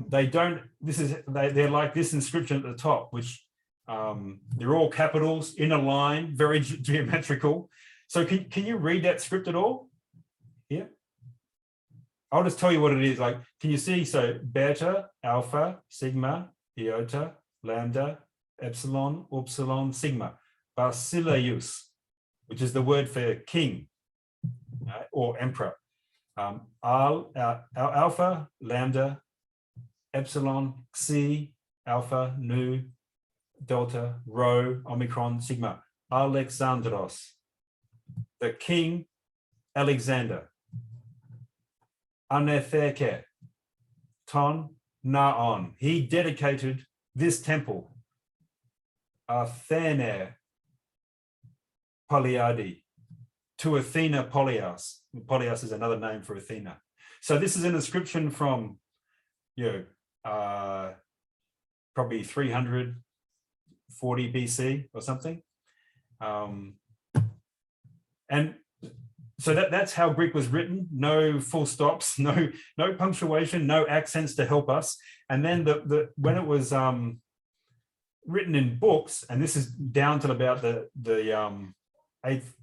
they're like this inscription at the top, which they're all capitals in a line, very geometrical. So can you read that script at all? Yeah. I'll just tell you what it is. Like, can you see? So beta, alpha, sigma, iota, lambda, epsilon, upsilon, sigma. Basileus, which is the word for king or emperor. Alpha, lambda, epsilon, xi, alpha, nu, delta, rho, omicron, sigma. Alexandros, the king Alexander. Anetheke, ton naon. He dedicated this temple. Athene Poliadi, to Athena Polias. Polias is another name for Athena. So this is an inscription from, probably 340 BC or something. And so that's how Greek was written. No full stops, no punctuation, no accents to help us. And then when it was written in books, and this is down to about the 8th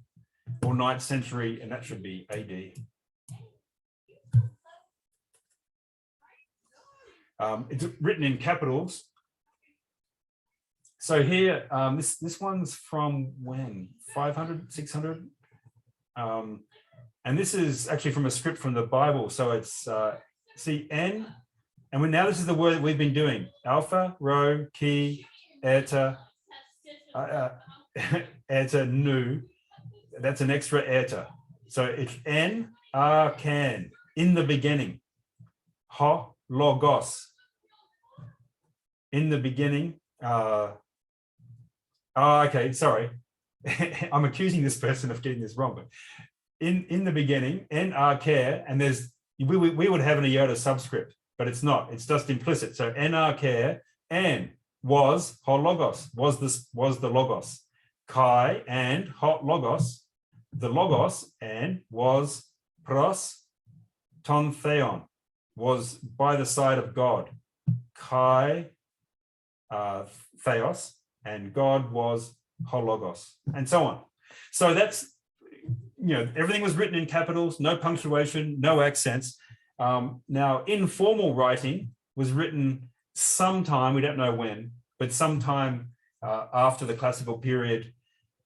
or 9th century, and that should be AD. It's written in capitals. So here, this one's from when? 500, 600? And this is actually from a script from the Bible. So it's, see, N, and now this is the word that we've been doing. Alpha, rho, chi, eta, eta, nu. That's an extra eta. So it's N, R, can, in the beginning. Ho, logos. In the beginning. Okay, sorry. I'm accusing this person of getting this wrong, but in the beginning, N, R, care, and we would have an iota subscript, but it's not. It's just implicit. So N, R, care, and was ho logos, was the logos. Kai and hot logos, the logos, and was pros ton theon, was by the side of God. Kai theos, and God was hologos, and so on. So that's, everything was written in capitals, no punctuation, no accents. Now, informal writing was written sometime, we don't know when, but sometime after the classical period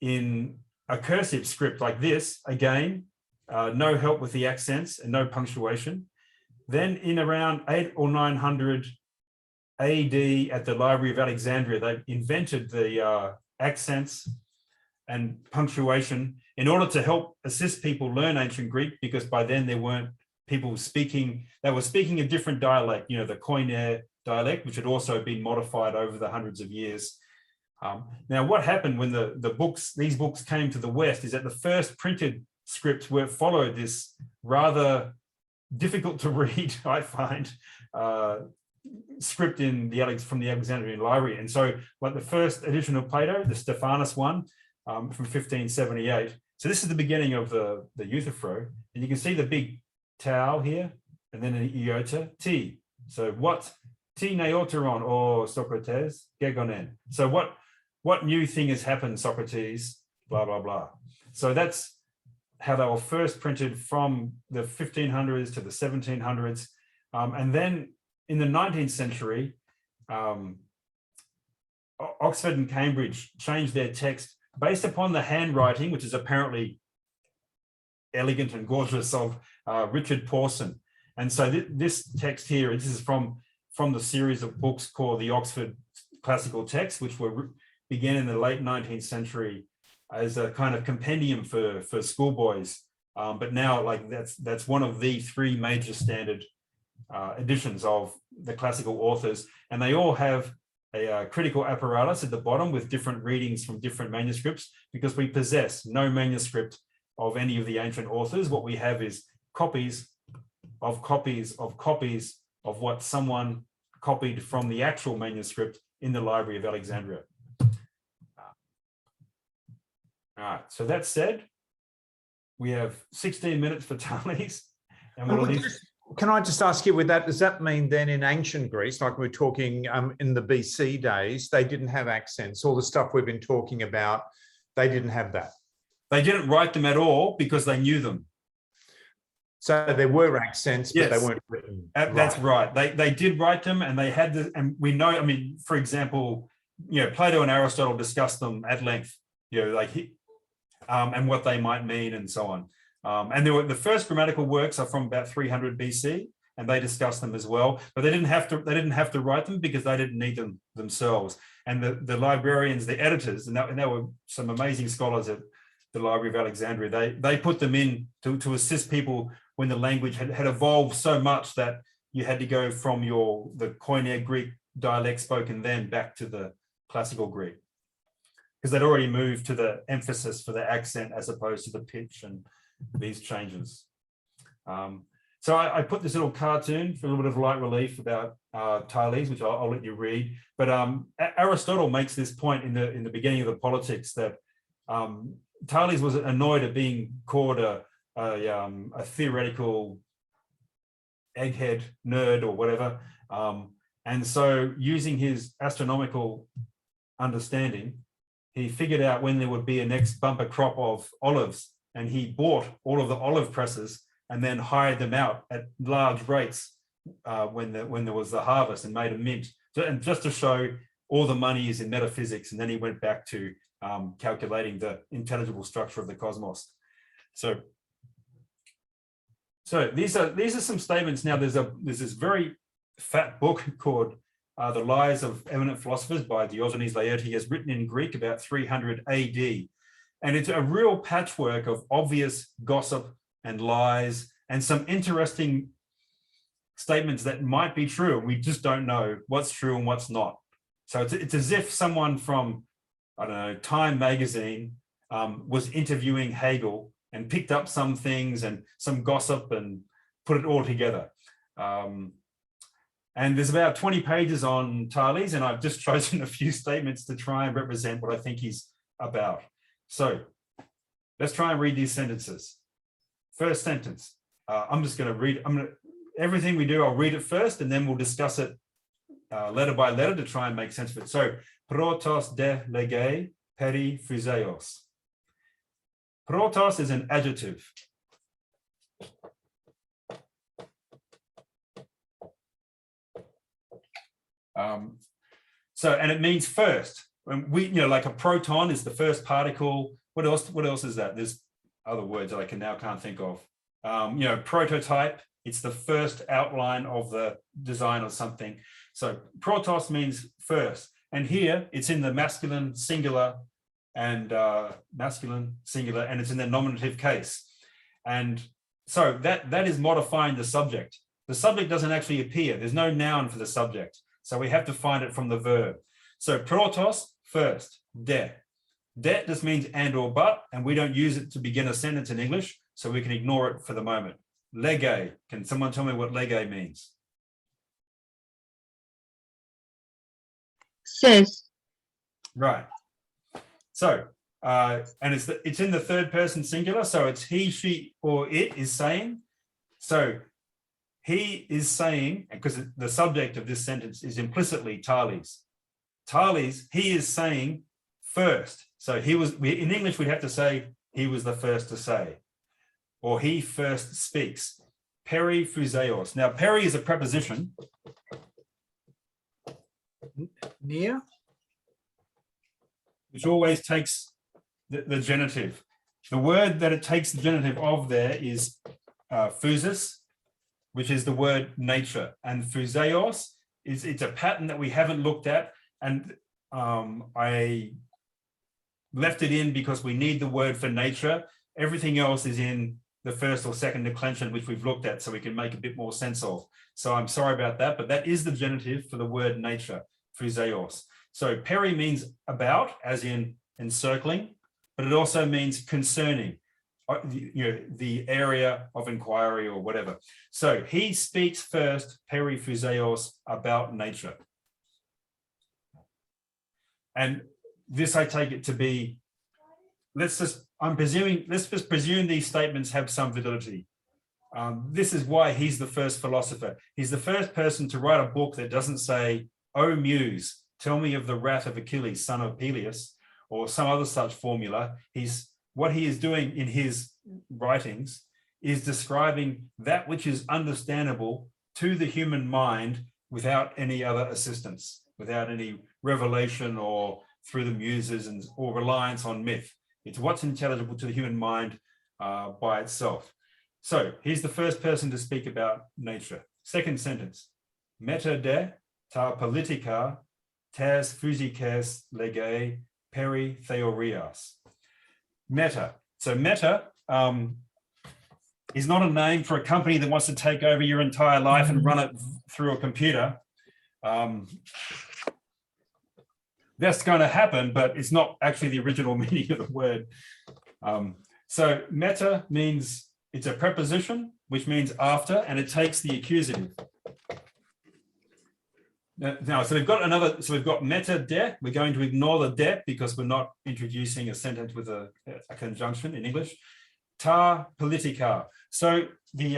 in a cursive script like this, again, no help with the accents and no punctuation. Then in around 800 or 900 AD at the Library of Alexandria, they invented the accents and punctuation in order to help assist people learn ancient Greek, because by then there weren't people speaking, they were speaking a different dialect, the Koine dialect, which had also been modified over the hundreds of years. Now, what happened when these books came to the West is that the first printed scripts followed this rather difficult to read, I find, script from the Alexandrian Library. And so, like the first edition of Plato, the Stephanus one from 1578. So this is the beginning of the Euthyphro, and you can see the big tau here, and then an iota t. So what t neoteron or Socrates gegonen. So what new thing has happened, Socrates? Blah blah blah. So that's how they were first printed from the 1500s to the 1700s, and then in the 19th century, Oxford and Cambridge changed their text based upon the handwriting, which is apparently elegant and gorgeous of Richard Pawson. And so this text here, this is from the series of books called the Oxford Classical Texts, which began in the late 19th century as a kind of compendium for schoolboys. But now, like, that's one of the three major standard editions of the classical authors, and they all have a critical apparatus at the bottom with different readings from different manuscripts, because we possess no manuscript of any of the ancient authors. What we have is copies of copies of copies of what someone copied from the actual manuscript in the Library of Alexandria. All right, so that said, we have 16 minutes for Thales, and we'll leave. Can I just ask you, with that, does that mean then in ancient Greece, like we're talking in the BC days, they didn't have accents? All the stuff we've been talking about, they didn't have that. They didn't write them at all because they knew them. So there were accents, but Yes. they weren't written. That's right. They did write them, and they had the, and we know, I mean, for example, Plato and Aristotle discussed them at length, and what they might mean and so on. And there were, the first grammatical works are from about 300 BC, and they discuss them as well. But they didn't have to write them because they didn't need them themselves. And the librarians, the editors, and there were some amazing scholars at the Library of Alexandria. They put them in to assist people when the language had evolved so much that you had to go from the Koine Greek dialect spoken then back to the classical Greek, because they'd already moved to the emphasis for the accent as opposed to the pitch and these changes. So I put this little cartoon for a little bit of light relief about Thales, which I'll let you read. But Aristotle makes this point in the beginning of the Politics that Thales was annoyed at being called a theoretical egghead nerd or whatever. And so, using his astronomical understanding, he figured out when there would be a next bumper crop of olives, and he bought all of the olive presses and then hired them out at large rates when there was the harvest, and made a mint. And just to show all the money is in metaphysics, and then he went back to calculating the intelligible structure of the cosmos. So these are some statements. Now there's this very fat book called The Lives of Eminent Philosophers by Diogenes Laertius, written in Greek about 300 AD. And it's a real patchwork of obvious gossip and lies and some interesting statements that might be true, and we just don't know what's true and what's not. So it's as if someone from, I don't know, Time magazine was interviewing Hegel and picked up some things and some gossip and put it all together. And there's about 20 pages on Thales, and I've just chosen a few statements to try and represent what I think he's about. So let's try and read these sentences. First sentence, I'm just going to read, everything we do, I'll read it first, and then we'll discuss it letter by letter to try and make sense of it. So, protos de lege peri physeos. Protos is an adjective. And it means first. When we, like a proton is the first particle. What else is that? There's other words that I can't think of. Prototype, it's the first outline of the design of something. So protos means first. And here it's in the masculine singular, and it's in the nominative case. And so that is modifying the subject. The subject doesn't actually appear. There's no noun for the subject. So we have to find it from the verb. So protos, first, de. De just means and or but, and we don't use it to begin a sentence in English, so we can ignore it for the moment. Lege, can someone tell me what lege means? Says. Right. So, and it's in the third person singular, so it's he, she, or it is saying. So he is saying, because the subject of this sentence is implicitly Thales. Thales, he is saying first. So in English, we'd have to say he was the first to say, or he first speaks. Peri physeos. Now, peri is a preposition. Near? Which always takes the genitive. The word that it takes the genitive of there is physis, which is the word nature, and physeos it's a pattern that we haven't looked at, and I left it in because we need the word for nature. Everything else is in the first or second declension, which we've looked at, so we can make a bit more sense of. So I'm sorry about that, but that is the genitive for the word nature, physeos. So peri means about, as in encircling, but it also means concerning, the area of inquiry or whatever. So he speaks first, peri physeos, about nature. And this I take it to be, let's just presume these statements have some validity. This is why he's the first philosopher. He's the first person to write a book that doesn't say, "O Muse, tell me of the wrath of Achilles, son of Peleus," or some other such formula. What he is doing in his writings is describing that which is understandable to the human mind without any other assistance, without any revelation or through the muses or reliance on myth. It's what's intelligible to the human mind by itself. So he's the first person to speak about nature. Second sentence, meta de ta politica tas physikes lege peri theorias. Meta. So meta is not a name for a company that wants to take over your entire life and run it through a computer. That's going to happen, but it's not actually the original meaning of the word. So meta means it's a preposition, which means after, and it takes the accusative. Now, so we've got meta de. We're going to ignore the de because we're not introducing a sentence with a conjunction in English. Ta politica. So the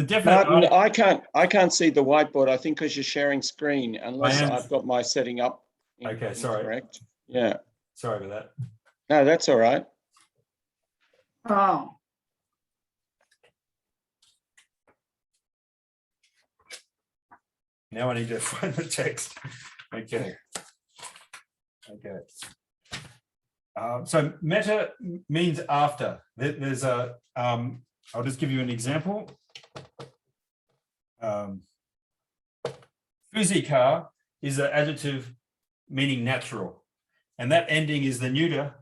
definite. Martin, I can't see the whiteboard. I think because you're sharing screen, unless I've got my setting up. Okay, sorry. Correct. Yeah. Sorry about that. No, that's all right. Oh, Now I need to find the text. Okay. So meta means after. There's a, I'll just give you an example. Physika is an adjective meaning natural, and that ending is the neuter,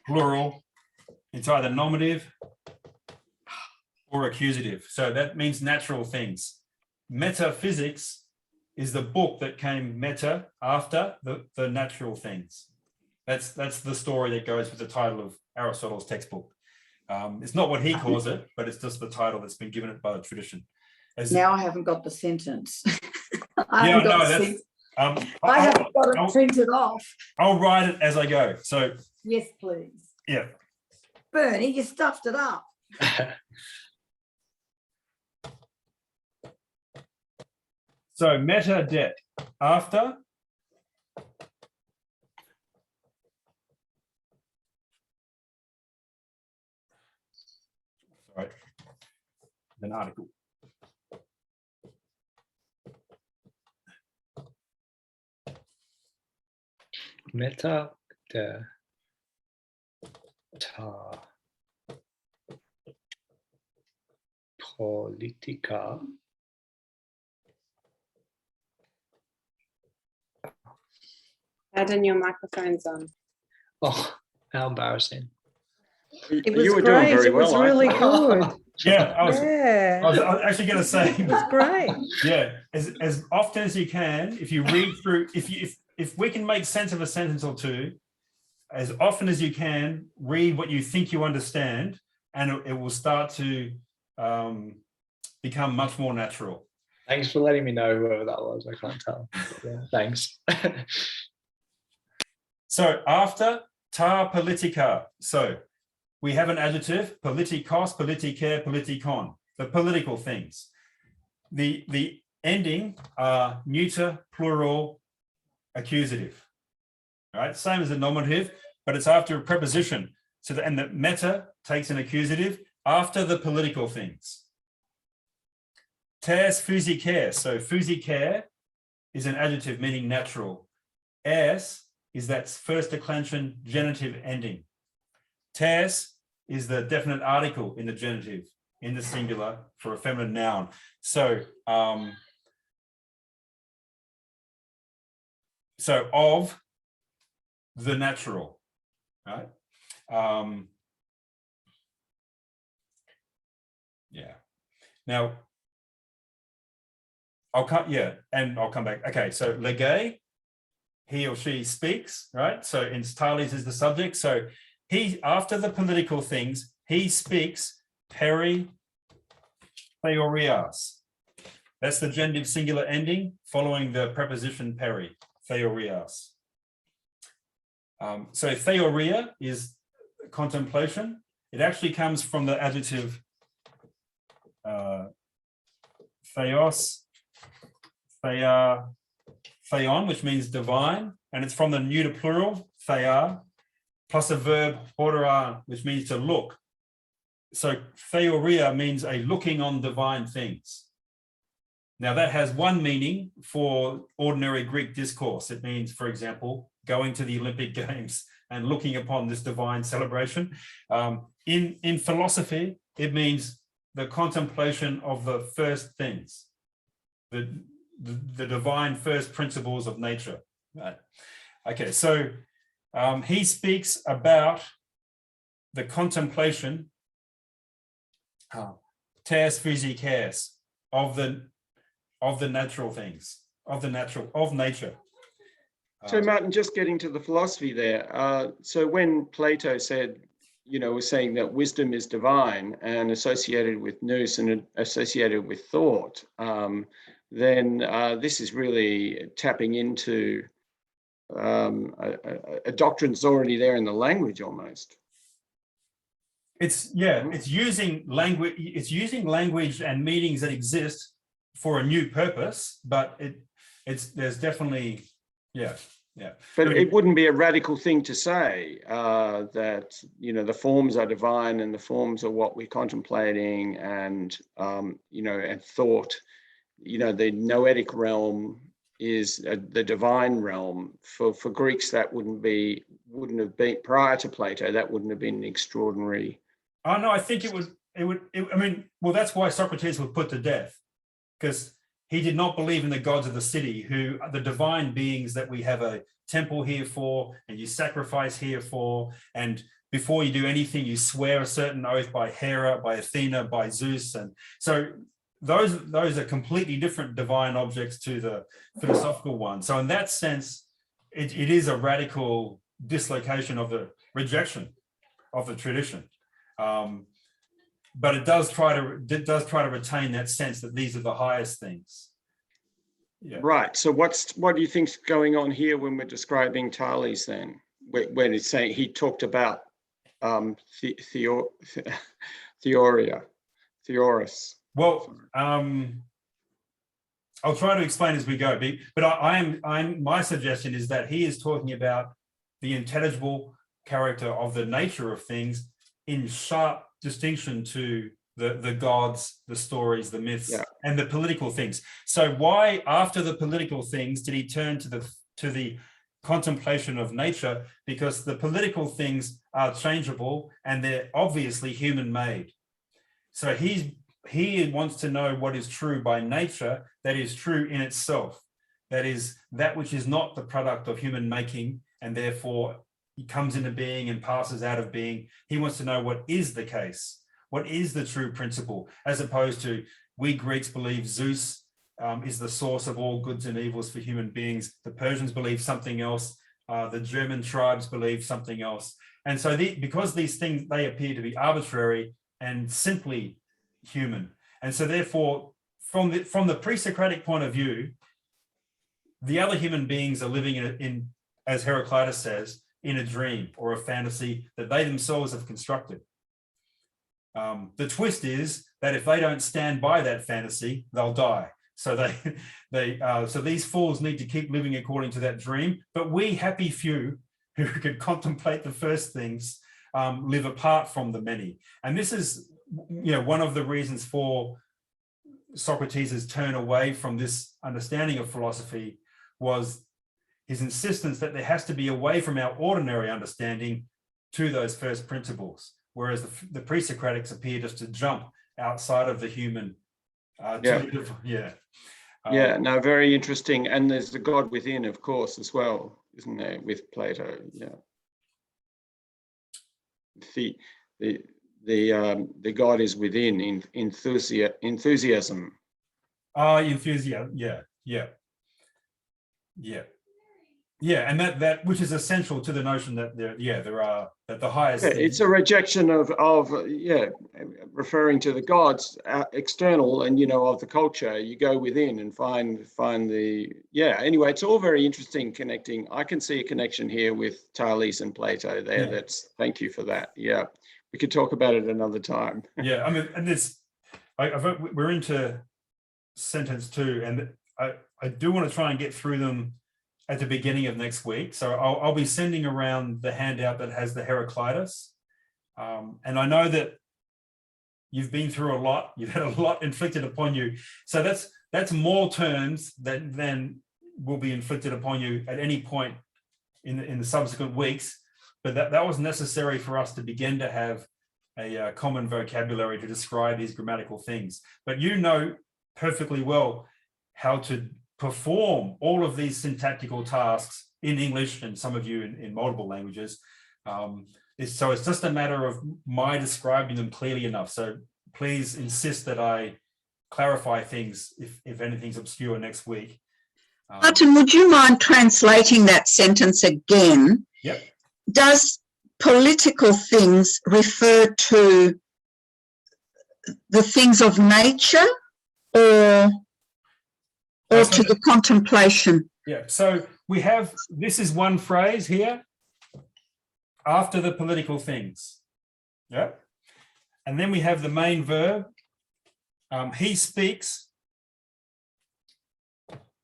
plural. It's either nominative or accusative. So that means natural things. Metaphysics is the book that came meta after the natural things. That's the story that goes with the title of Aristotle's textbook. It's not what he calls it, but it's just the title that's been given it by the tradition. now I haven't got the sentence. I haven't got it printed off. I'll write it as I go. So Yes, please. yeah. Bernie, you stuffed it up. So meta det after. Sorry, an article. Meta de ta politica. Adam, your microphone's on. Oh, how embarrassing. It was You were great. doing very It was well, I really thought. good. Yeah, I was Yeah, actually going to say. it was great. Yeah, as often as you can, if you read through, if we can make sense of a sentence or two, as often as you can, read what you think you understand, and it will start to become much more natural. Thanks for letting me know whoever that was. I can't tell. Yeah, thanks. So after ta politica, so we have an adjective, politikos, politiker, politikon, the political things. The ending are neuter, plural, accusative. All right, same as the nominative, but it's after a preposition. So and the meta takes an accusative after the political things. Tes physiker, so physiker is an adjective meaning natural. Es is that first declension genitive ending. Thales is the definite article in the genitive, in the singular for a feminine noun. So, of the natural, right? Yeah. Now, I'll come back. Okay, so legay, he or she speaks, right? So in Thales is the subject. So he, after the political things, he speaks peri theorias. That's the genitive singular ending following the preposition peri, theorias. So theoria is contemplation. It actually comes from the adjective theos, theon, which means divine, and it's from the neuter plural, thea, plus a verb, horera, which means to look. So theoria means a looking on divine things. Now that has one meaning for ordinary Greek discourse. It means, for example, going to the Olympic Games and looking upon this divine celebration. In philosophy, it means the contemplation of the first things, the divine first principles of nature. Right. Okay, so he speaks about the contemplation, tes physiques, of the natural things, of nature. So Martin, just getting to the philosophy there. So when Plato said, was saying that wisdom is divine and associated with nous and associated with thought, then this is really tapping into a doctrine that's already there in the language almost. It's using language and meanings that exist for a new purpose, but there's definitely, yeah. But it wouldn't be a radical thing to say that, the forms are divine and the forms are what we're contemplating, and, and thought, the noetic realm is the divine realm. For Greeks, that wouldn't have been, prior to Plato, that wouldn't have been an extraordinary. Oh no, I think it would. I mean, well, that's why Socrates was put to death, because he did not believe in the gods of the city, who are the divine beings that we have a temple here for, and you sacrifice here for, and before you do anything, you swear a certain oath by Hera, by Athena, by Zeus, and so those are completely different divine objects to the philosophical one. So in that sense, it is a radical dislocation of the rejection of the tradition. But it does try to retain that sense that these are the highest things. Yeah. Right. So what do you think's going on here when we're describing Thales then? When it's saying he talked about theoris. Well, I'll try to explain as we go, but my suggestion is that he is talking about the intelligible character of the nature of things in sharp distinction to the gods, the stories, the myths, and the political things. So why, after the political things, did he turn to the contemplation of nature? Because the political things are changeable and they're obviously human-made. So he wants to know what is true by nature, that is true in itself. That is that which is not the product of human making, and therefore he comes into being and passes out of being. He wants to know what is the case. What is the true principle, as opposed to, we Greeks believe Zeus is the source of all goods and evils for human beings. The Persians believe something else. The German tribes believe something else. And so because these things, they appear to be arbitrary and simply human. And so therefore, from the pre-Socratic point of view, the other human beings are living in, as Heraclitus says, in a dream or a fantasy that they themselves have constructed. The twist is that if they don't stand by that fantasy, they'll die. So so these fools need to keep living according to that dream. But we happy few who could contemplate the first things live apart from the many. And this is, one of the reasons for Socrates' turn away from this understanding of philosophy was his insistence that there has to be a way from our ordinary understanding to those first principles, whereas the pre-Socratics appear just to jump outside of the human. No, very interesting. And there's the God within, of course, as well, isn't there, with Plato? Yeah. The God is within, in enthusiasm. Enthusiasm. Yeah, and that which is essential to the notion that there are that the highest. It's a rejection of referring to the gods external and of the culture. You go within and find the Anyway, it's all very interesting connecting. I can see a connection here with Thales and Plato there. Yeah. Thank you for that. Yeah, we could talk about it another time. Yeah, I mean, and we're into sentence 2, and I do want to try and get through them at the beginning of next week. So I'll be sending around the handout that has the Heraclitus. And I know that you've been through a lot, you've had a lot inflicted upon you. So that's more terms than will be inflicted upon you at any point in the subsequent weeks. But that was necessary for us to begin to have a common vocabulary to describe these grammatical things. But you know perfectly well how to perform all of these syntactical tasks in English, and some of you in multiple languages. So it's just a matter of my describing them clearly enough. So please insist that I clarify things if anything's obscure next week. Martin, would you mind translating that sentence again? Yep. Does political things refer to the things of nature or to the contemplation? Yeah, so we have, this is one phrase here, after the political things. Yeah. And then we have the main verb, he speaks.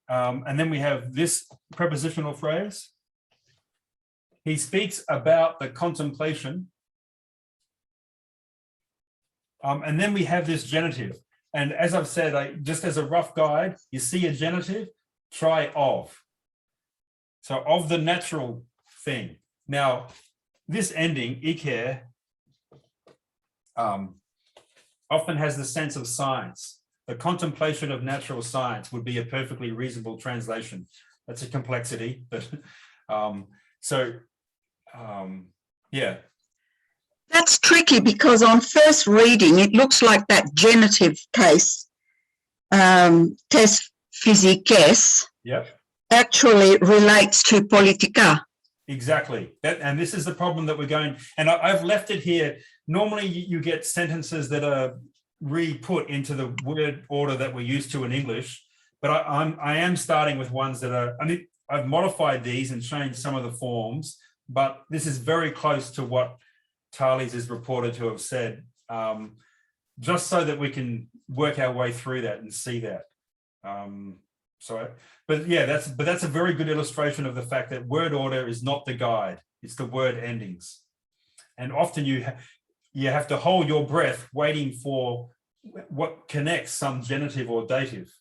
And then we have this prepositional phrase. He speaks about the contemplation. And then we have this genitive. And as I've said, just as a rough guide, you see a genitive, try of. So of the natural thing. Now, this ending, iker, often has the sense of science. The contemplation of natural science would be a perfectly reasonable translation. That's a complexity, but yeah. That's tricky because on first reading, it looks like that genitive case, tes physiques, Yep. actually relates to politica. Exactly. And this is the problem that we're going, and I've left it here. Normally you get sentences that are re-put into the word order that we're used to in English, but I am starting with ones that are, I mean, I've modified these and changed some of the forms, but this is very close to what Thales is reported to have said, just so that we can work our way through that and see that. That's a very good illustration of the fact that word order is not the guide; it's the word endings, and often you have to hold your breath, waiting for what connects some genitive or dative.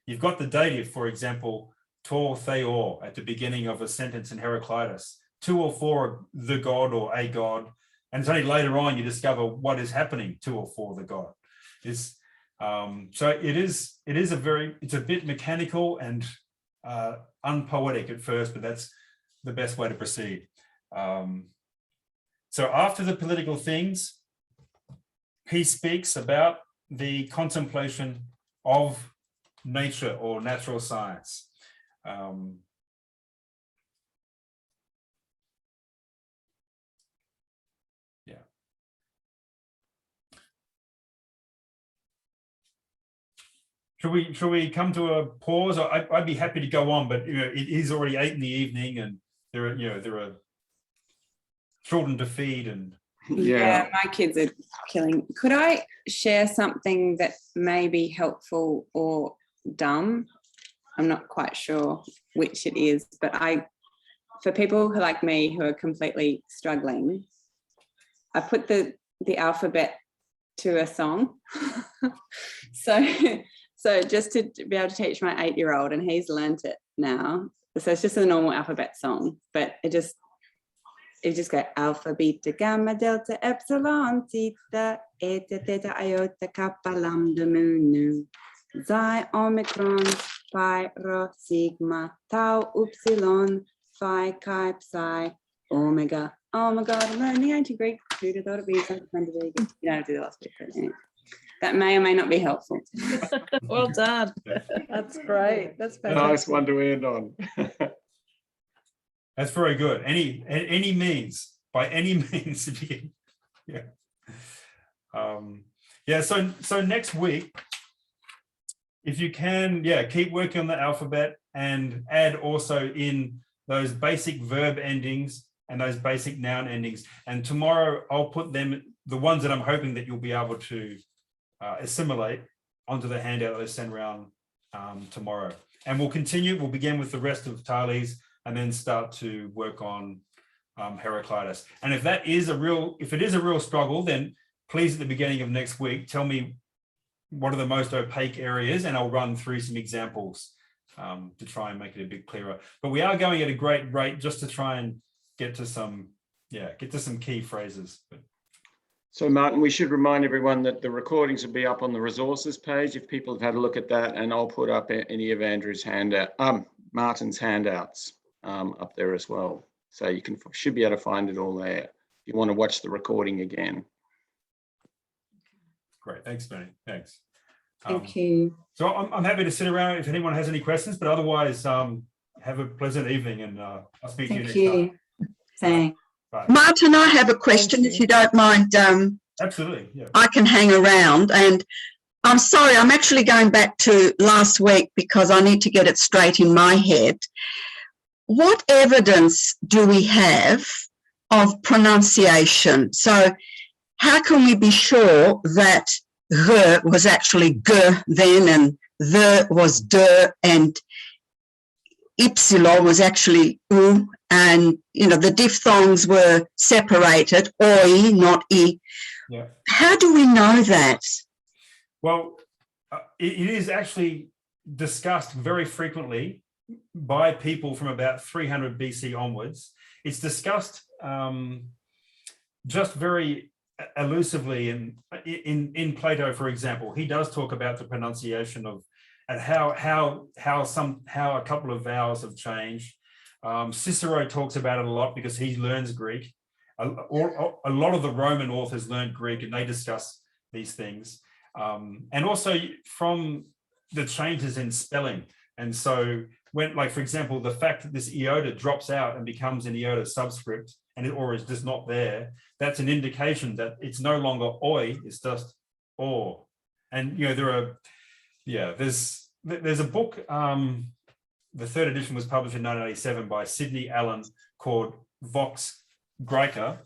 You've got the dative, for example, tor theor at the beginning of a sentence in Heraclitus. 2 or 4 the god or a god. And it's only later on you discover what is happening to or for the god. It's so it's a bit mechanical and unpoetic at first, but that's the best way to proceed. So after the political things, he speaks about the contemplation of nature or natural science. Shall we come to a pause? I'd be happy to go on, but it is already 8 PM, and there are children to feed, and yeah, my kids are killing. Could I share something that may be helpful or dumb? I'm not quite sure which it is, but for people who like me who are completely struggling, I put the alphabet to a song. So just to be able to teach my 8-year-old, and he's learnt it now. So it's just a normal alphabet song, but it just go alpha, beta, gamma, delta, epsilon, theta, eta, theta, iota, kappa, lambda, mu, nu, xi, omicron, pi, rho, sigma, tau, upsilon, phi, chi, psi, omega. Oh my God, I'm learning ancient Greek. Who'd have thought it'd be something fun to do? You don't have to do the last bit, but anyway. That may or may not be helpful. Well done. That's great. That's Nice fantastic. one to end on. That's very good. Any means, by any means, if you can, yeah. So next week, if you can, keep working on the alphabet and add also in those basic verb endings and those basic noun endings. And tomorrow I'll put them, the ones that I'm hoping that you'll be able to assimilate onto the handout that I send around tomorrow. And we'll continue. We'll begin with the rest of Thales and then start to work on Heraclitus. And if it is a real struggle, then please at the beginning of next week, tell me what are the most opaque areas, and I'll run through some examples to try and make it a bit clearer. But we are going at a great rate just to try and get to some key phrases. So Martin, we should remind everyone that the recordings will be up on the resources page if people have had a look at that, and I'll put up any of Martin's handouts up there as well. So you should be able to find it all there if you want to watch the recording again. Great, thanks, Benny. Thanks. Thank you. So I'm happy to sit around if anyone has any questions, but otherwise, have a pleasant evening, and I'll speak to you next time. Thanks. Bye. Martin, I have a question, if you don't mind. Absolutely, yeah. I can hang around, and I'm sorry, I'm actually going back to last week because I need to get it straight in my head. What evidence do we have of pronunciation? So how can we be sure that the was actually g then, and the was de, and ypsilon was actually u, and the diphthongs were separated, oi, not I. Yeah. How do we know that? Well, it is actually discussed very frequently by people from about 300 BC onwards. It's discussed just very elusively in Plato, for example. He does talk about the pronunciation of and how a couple of vowels have changed. Cicero talks about it a lot because he learns Greek. A lot of the Roman authors learned Greek, and they discuss these things. And also from the changes in spelling. And so when, like, for example, the fact that this iota drops out and becomes an iota subscript, or is just not there, that's an indication that it's no longer oi, it's just or. And there's a book, the third edition was published in 1987 by Sidney Allen, called Vox Graeca.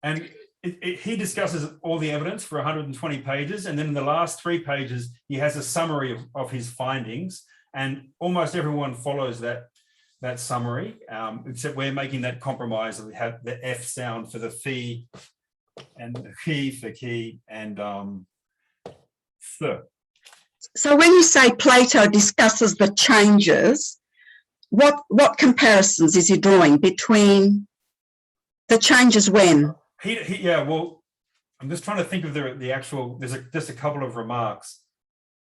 And he discusses all the evidence for 120 pages, and then in the last 3 pages he has a summary of his findings, and almost everyone follows that summary, except we're making that compromise that we have the F sound for the phi and the chi for key and th. So when you say Plato discusses the changes, what comparisons is he drawing between the changes when? Well, I'm just trying to think of the actual, there's just a couple of remarks,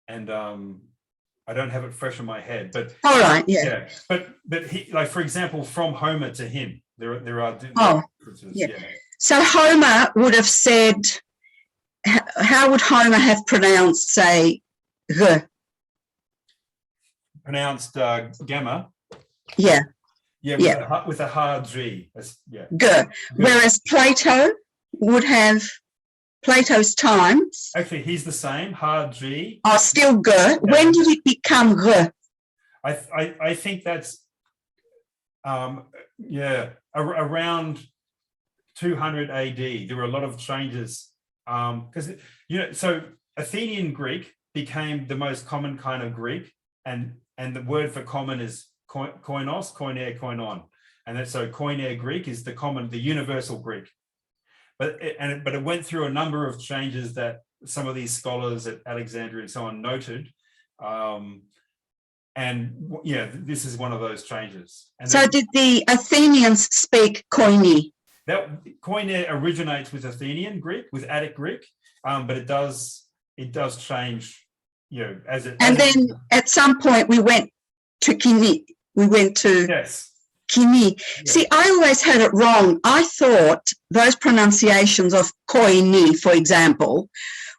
and I don't have it fresh in my head, but all right, yeah. But he, like, for example, from Homer to him, there are differences. Yeah. So Homer would have said, how would Homer have pronounced, say, the? Pronounced gamma. Yeah. Yeah, with a hard G. Yeah. G. Whereas Plato would have Plato's times. Actually, he's the same, hard G. Oh, still G. Yeah. When did it become G? I think that's around 200 AD. There were a lot of changes because so Athenian Greek became the most common kind of Greek, and the word for common is koinos, koine, koinon, And then so Koine Greek is the universal Greek. But it went through a number of changes that some of these scholars at Alexandria and so on noted. And yeah, this is one of those changes. And so did the Athenians speak Koine? That Koine originates with Athenian Greek, with Attic Greek, but it does change, as it. And then at some point we went to Kini. We went to Kini. Yeah. See, I always had it wrong. I thought those pronunciations of Koine, for example,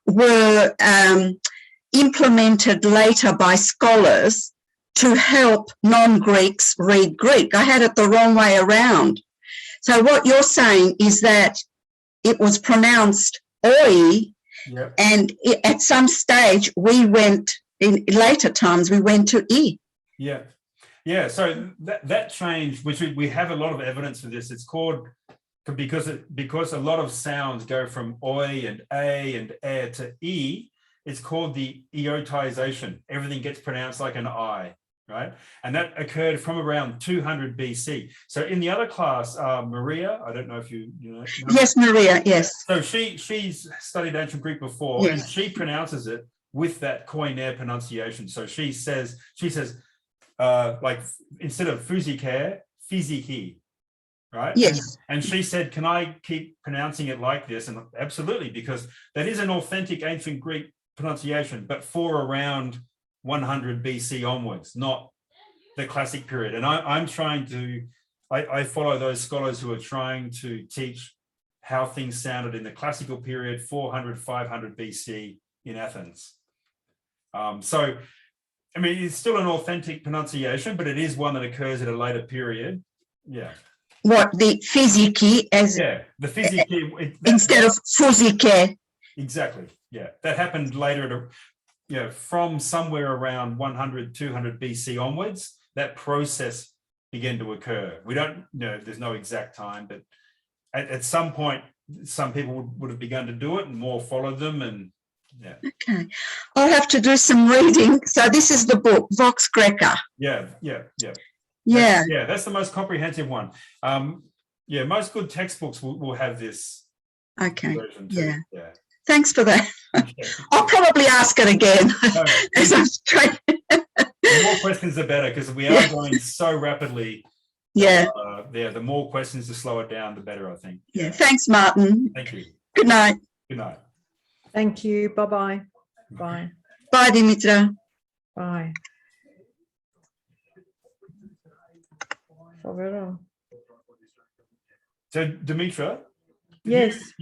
were implemented later by scholars to help non-Greeks read Greek. I had it the wrong way around. So what you're saying is that it was pronounced oi, and at some stage we went, in later times, we went to I. Yeah. Yeah, so that change, which we have a lot of evidence for this, it's called, because a lot of sounds go from oi and a and air to e, it's called the eotization. Everything gets pronounced like an I, right? And that occurred from around 200 BC. So in the other class, Maria, I don't know if you know. Yes, Maria, yes. So she's studied ancient Greek before, and she pronounces it with that Koine pronunciation. So she says, like instead of physike, physiki, right? Yes. And she said, can I keep pronouncing it like this? And absolutely, because that is an authentic ancient Greek pronunciation, but for around 100 BC onwards, not the classic period. And I'm trying to, I follow those scholars who are trying to teach how things sounded in the classical period, 400, 500 BC in Athens. So, I mean, it's still an authentic pronunciation, but it is one that occurs at a later period. Yeah. What, the physiki as the physiki instead of physike. Exactly. Yeah, that happened later from somewhere around 100, 200 BC onwards. That process began to occur. We don't know. There's no exact time, but at some point, some people would have begun to do it, and more followed them, and. Yeah. Okay, I'll have to do some reading. So this is the book, Vox Greca. Yeah. That's the most comprehensive one. Most good textbooks will have this. Okay. Version too. Yeah. Thanks for that. I'll probably ask it again. The more questions, the better, because we are going so rapidly. The more questions to slow it down, the better, I think. Yeah. Thanks, Martin. Thank you. Good night. Good night. Thank you. Bye-bye. Bye. Bye, Dimitra. Bye. So, Dimitra, yes,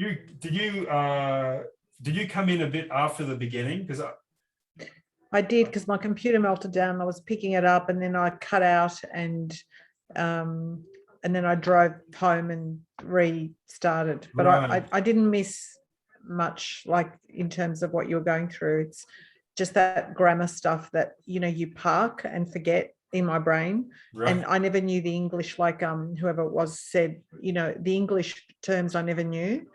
did you come in a bit after the beginning? Because I did, because my computer melted down. I was picking it up, and then I cut out, and then I drove home and restarted. But I didn't miss much, like in terms of what you're going through. It's just that grammar stuff that you park and forget in my brain. And I never knew the English, like whoever it was said, the English terms I never knew,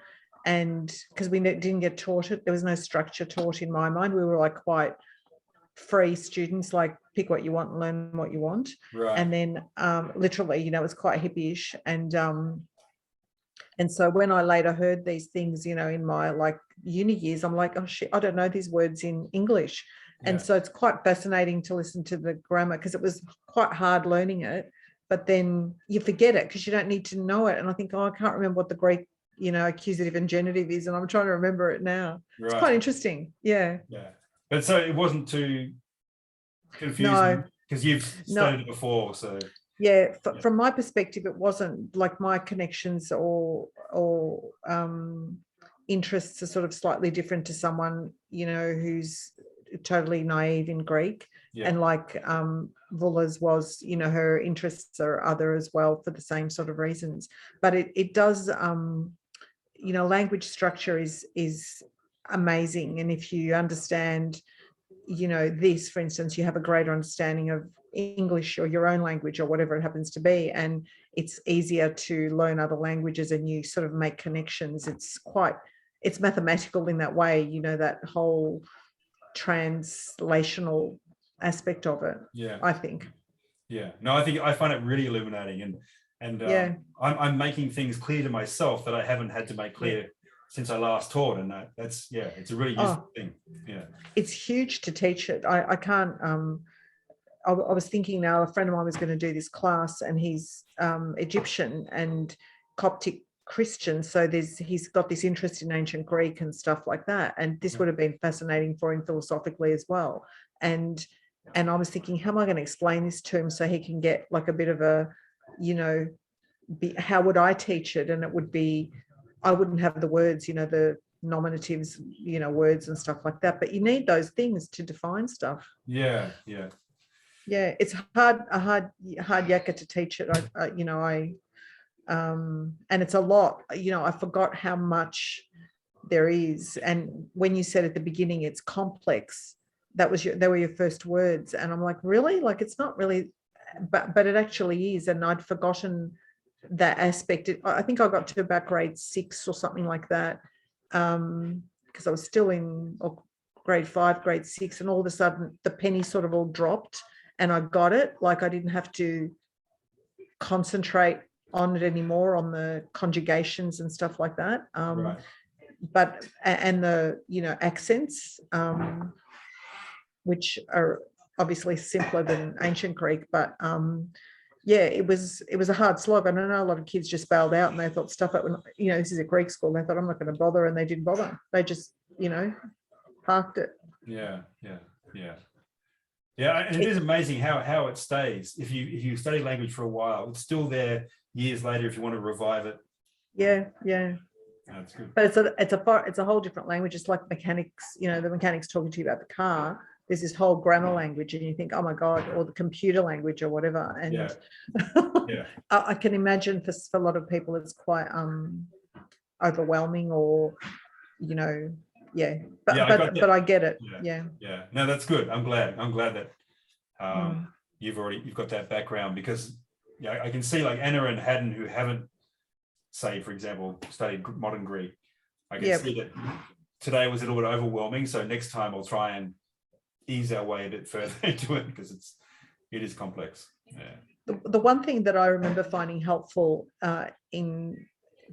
and because we didn't get taught it, there was no structure taught in my mind. We were like quite free students, like pick what you want and learn what you want. And then literally, it was quite hippie-ish, and so when I later heard these things, in my like uni years, I'm like, oh shit, I don't know these words in English. And so it's quite fascinating to listen to the grammar, because it was quite hard learning it, but then you forget it because you don't need to know it. And I think, I can't remember what the Greek, accusative and genitive is, and I'm trying to remember it now. It's quite interesting. Yeah. But so it wasn't too confusing because you've studied it before, so. From my perspective, it wasn't like my connections or interests are sort of slightly different to someone, who's totally naive in Greek. And like Vula's was, her interests are other as well for the same sort of reasons. But it does, language structure is amazing. And if you understand, this, for instance, you have a greater understanding of English or your own language or whatever it happens to be, and it's easier to learn other languages, and you sort of make connections. It's mathematical in that way, that whole translational aspect of it. I think. No, I find it really illuminating, and And Yeah. I'm making things clear to myself that I haven't had to make clear since I last taught. And that's, yeah, it's a really useful thing. Yeah. It's huge to teach it. I can't, I was thinking now, a friend of mine was going to do this class, and he's Egyptian and Coptic Christian. So he's got this interest in ancient Greek and stuff like that. And this would have been fascinating for him philosophically as well. And I was thinking, how am I going to explain this to him so he can get like a bit of a, you know, how would I teach it? And it would be, I wouldn't have the words, you know, the nominatives, you know, words and stuff like that. But you need those things to define stuff. Yeah. Yeah. Yeah, it's a hard yakka to teach it. And it's a lot. You know, I forgot how much there is. And when you said at the beginning, it's complex. They were your first words, and I'm like, really? Like, it's not really, but it actually is. And I'd forgotten that aspect. I think I got to about grade 6 or something like that, because I was still in grade 5, grade 6, and all of a sudden the penny sort of all dropped. And I got it, like I didn't have to concentrate on it anymore, on the conjugations and stuff like that. Right. But, and the, you know, accents, which are obviously simpler than ancient Greek, but yeah, it was a hard slog. I don't know, a lot of kids just bailed out and they thought stuff up, you know, this is a Greek school. They thought, I'm not going to bother, and they didn't bother. They just, you know, parked it. Yeah. Yeah. Yeah. Yeah, and it is amazing how it stays. If you study language for a while, it's still there years later if you want to revive it. Yeah, yeah. That's good. But it's a whole different language. It's like mechanics, you know, the mechanics talking to you about the car. There's this whole grammar language, and you think, oh my God, or the computer language or whatever. And Yeah. I can imagine for a lot of people it's quite overwhelming, or, you know, yeah. But I get it. Yeah. Yeah. No, that's good. I'm glad that you've got that background, because I can see like Anna and Haddon, who haven't, say, for example, studied modern Greek. I can see that today was a little bit overwhelming. So next time I'll try and ease our way a bit further into it, because it is complex. Yeah. The one thing that I remember finding helpful in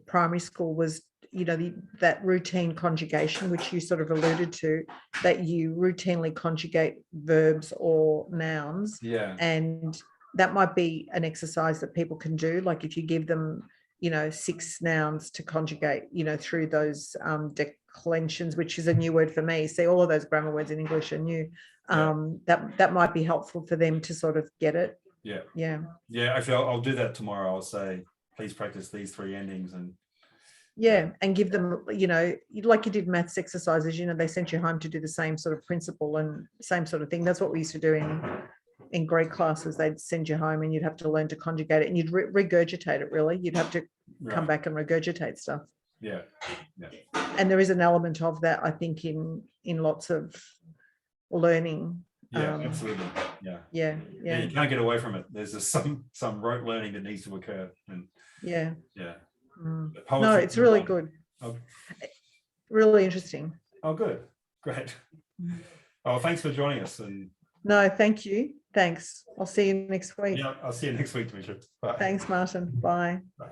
primary school was, you know, that routine conjugation, which you sort of alluded to, that you routinely conjugate verbs or nouns. Yeah. And that might be an exercise that people can do. Like if you give them, you know, 6 nouns to conjugate, you know, through those declensions, which is a new word for me. See, all of those grammar words in English are new. That might be helpful for them to sort of get it. Yeah. Yeah. Yeah. Actually, I'll do that tomorrow. I'll say, please practice these 3 endings, and and give them, you know, like you did maths exercises, you know, they sent you home to do the same sort of principle and same sort of thing. That's what we used to do in Greek classes. They'd send you home and you'd have to learn to conjugate it, and you'd regurgitate it, really. You'd have to come back and regurgitate stuff. Yeah. And there is an element of that, I think, in lots of learning. Yeah, absolutely. Yeah. You can't get away from it. There's just some rote learning that needs to occur. And yeah. No, it's really good. Oh. Really interesting. Oh, good. Great. Oh, thanks for joining us. And no, thank you. Thanks. I'll see you next week. Yeah, I'll see you next week, Demetra. Bye. Thanks, Martin. Bye. Bye.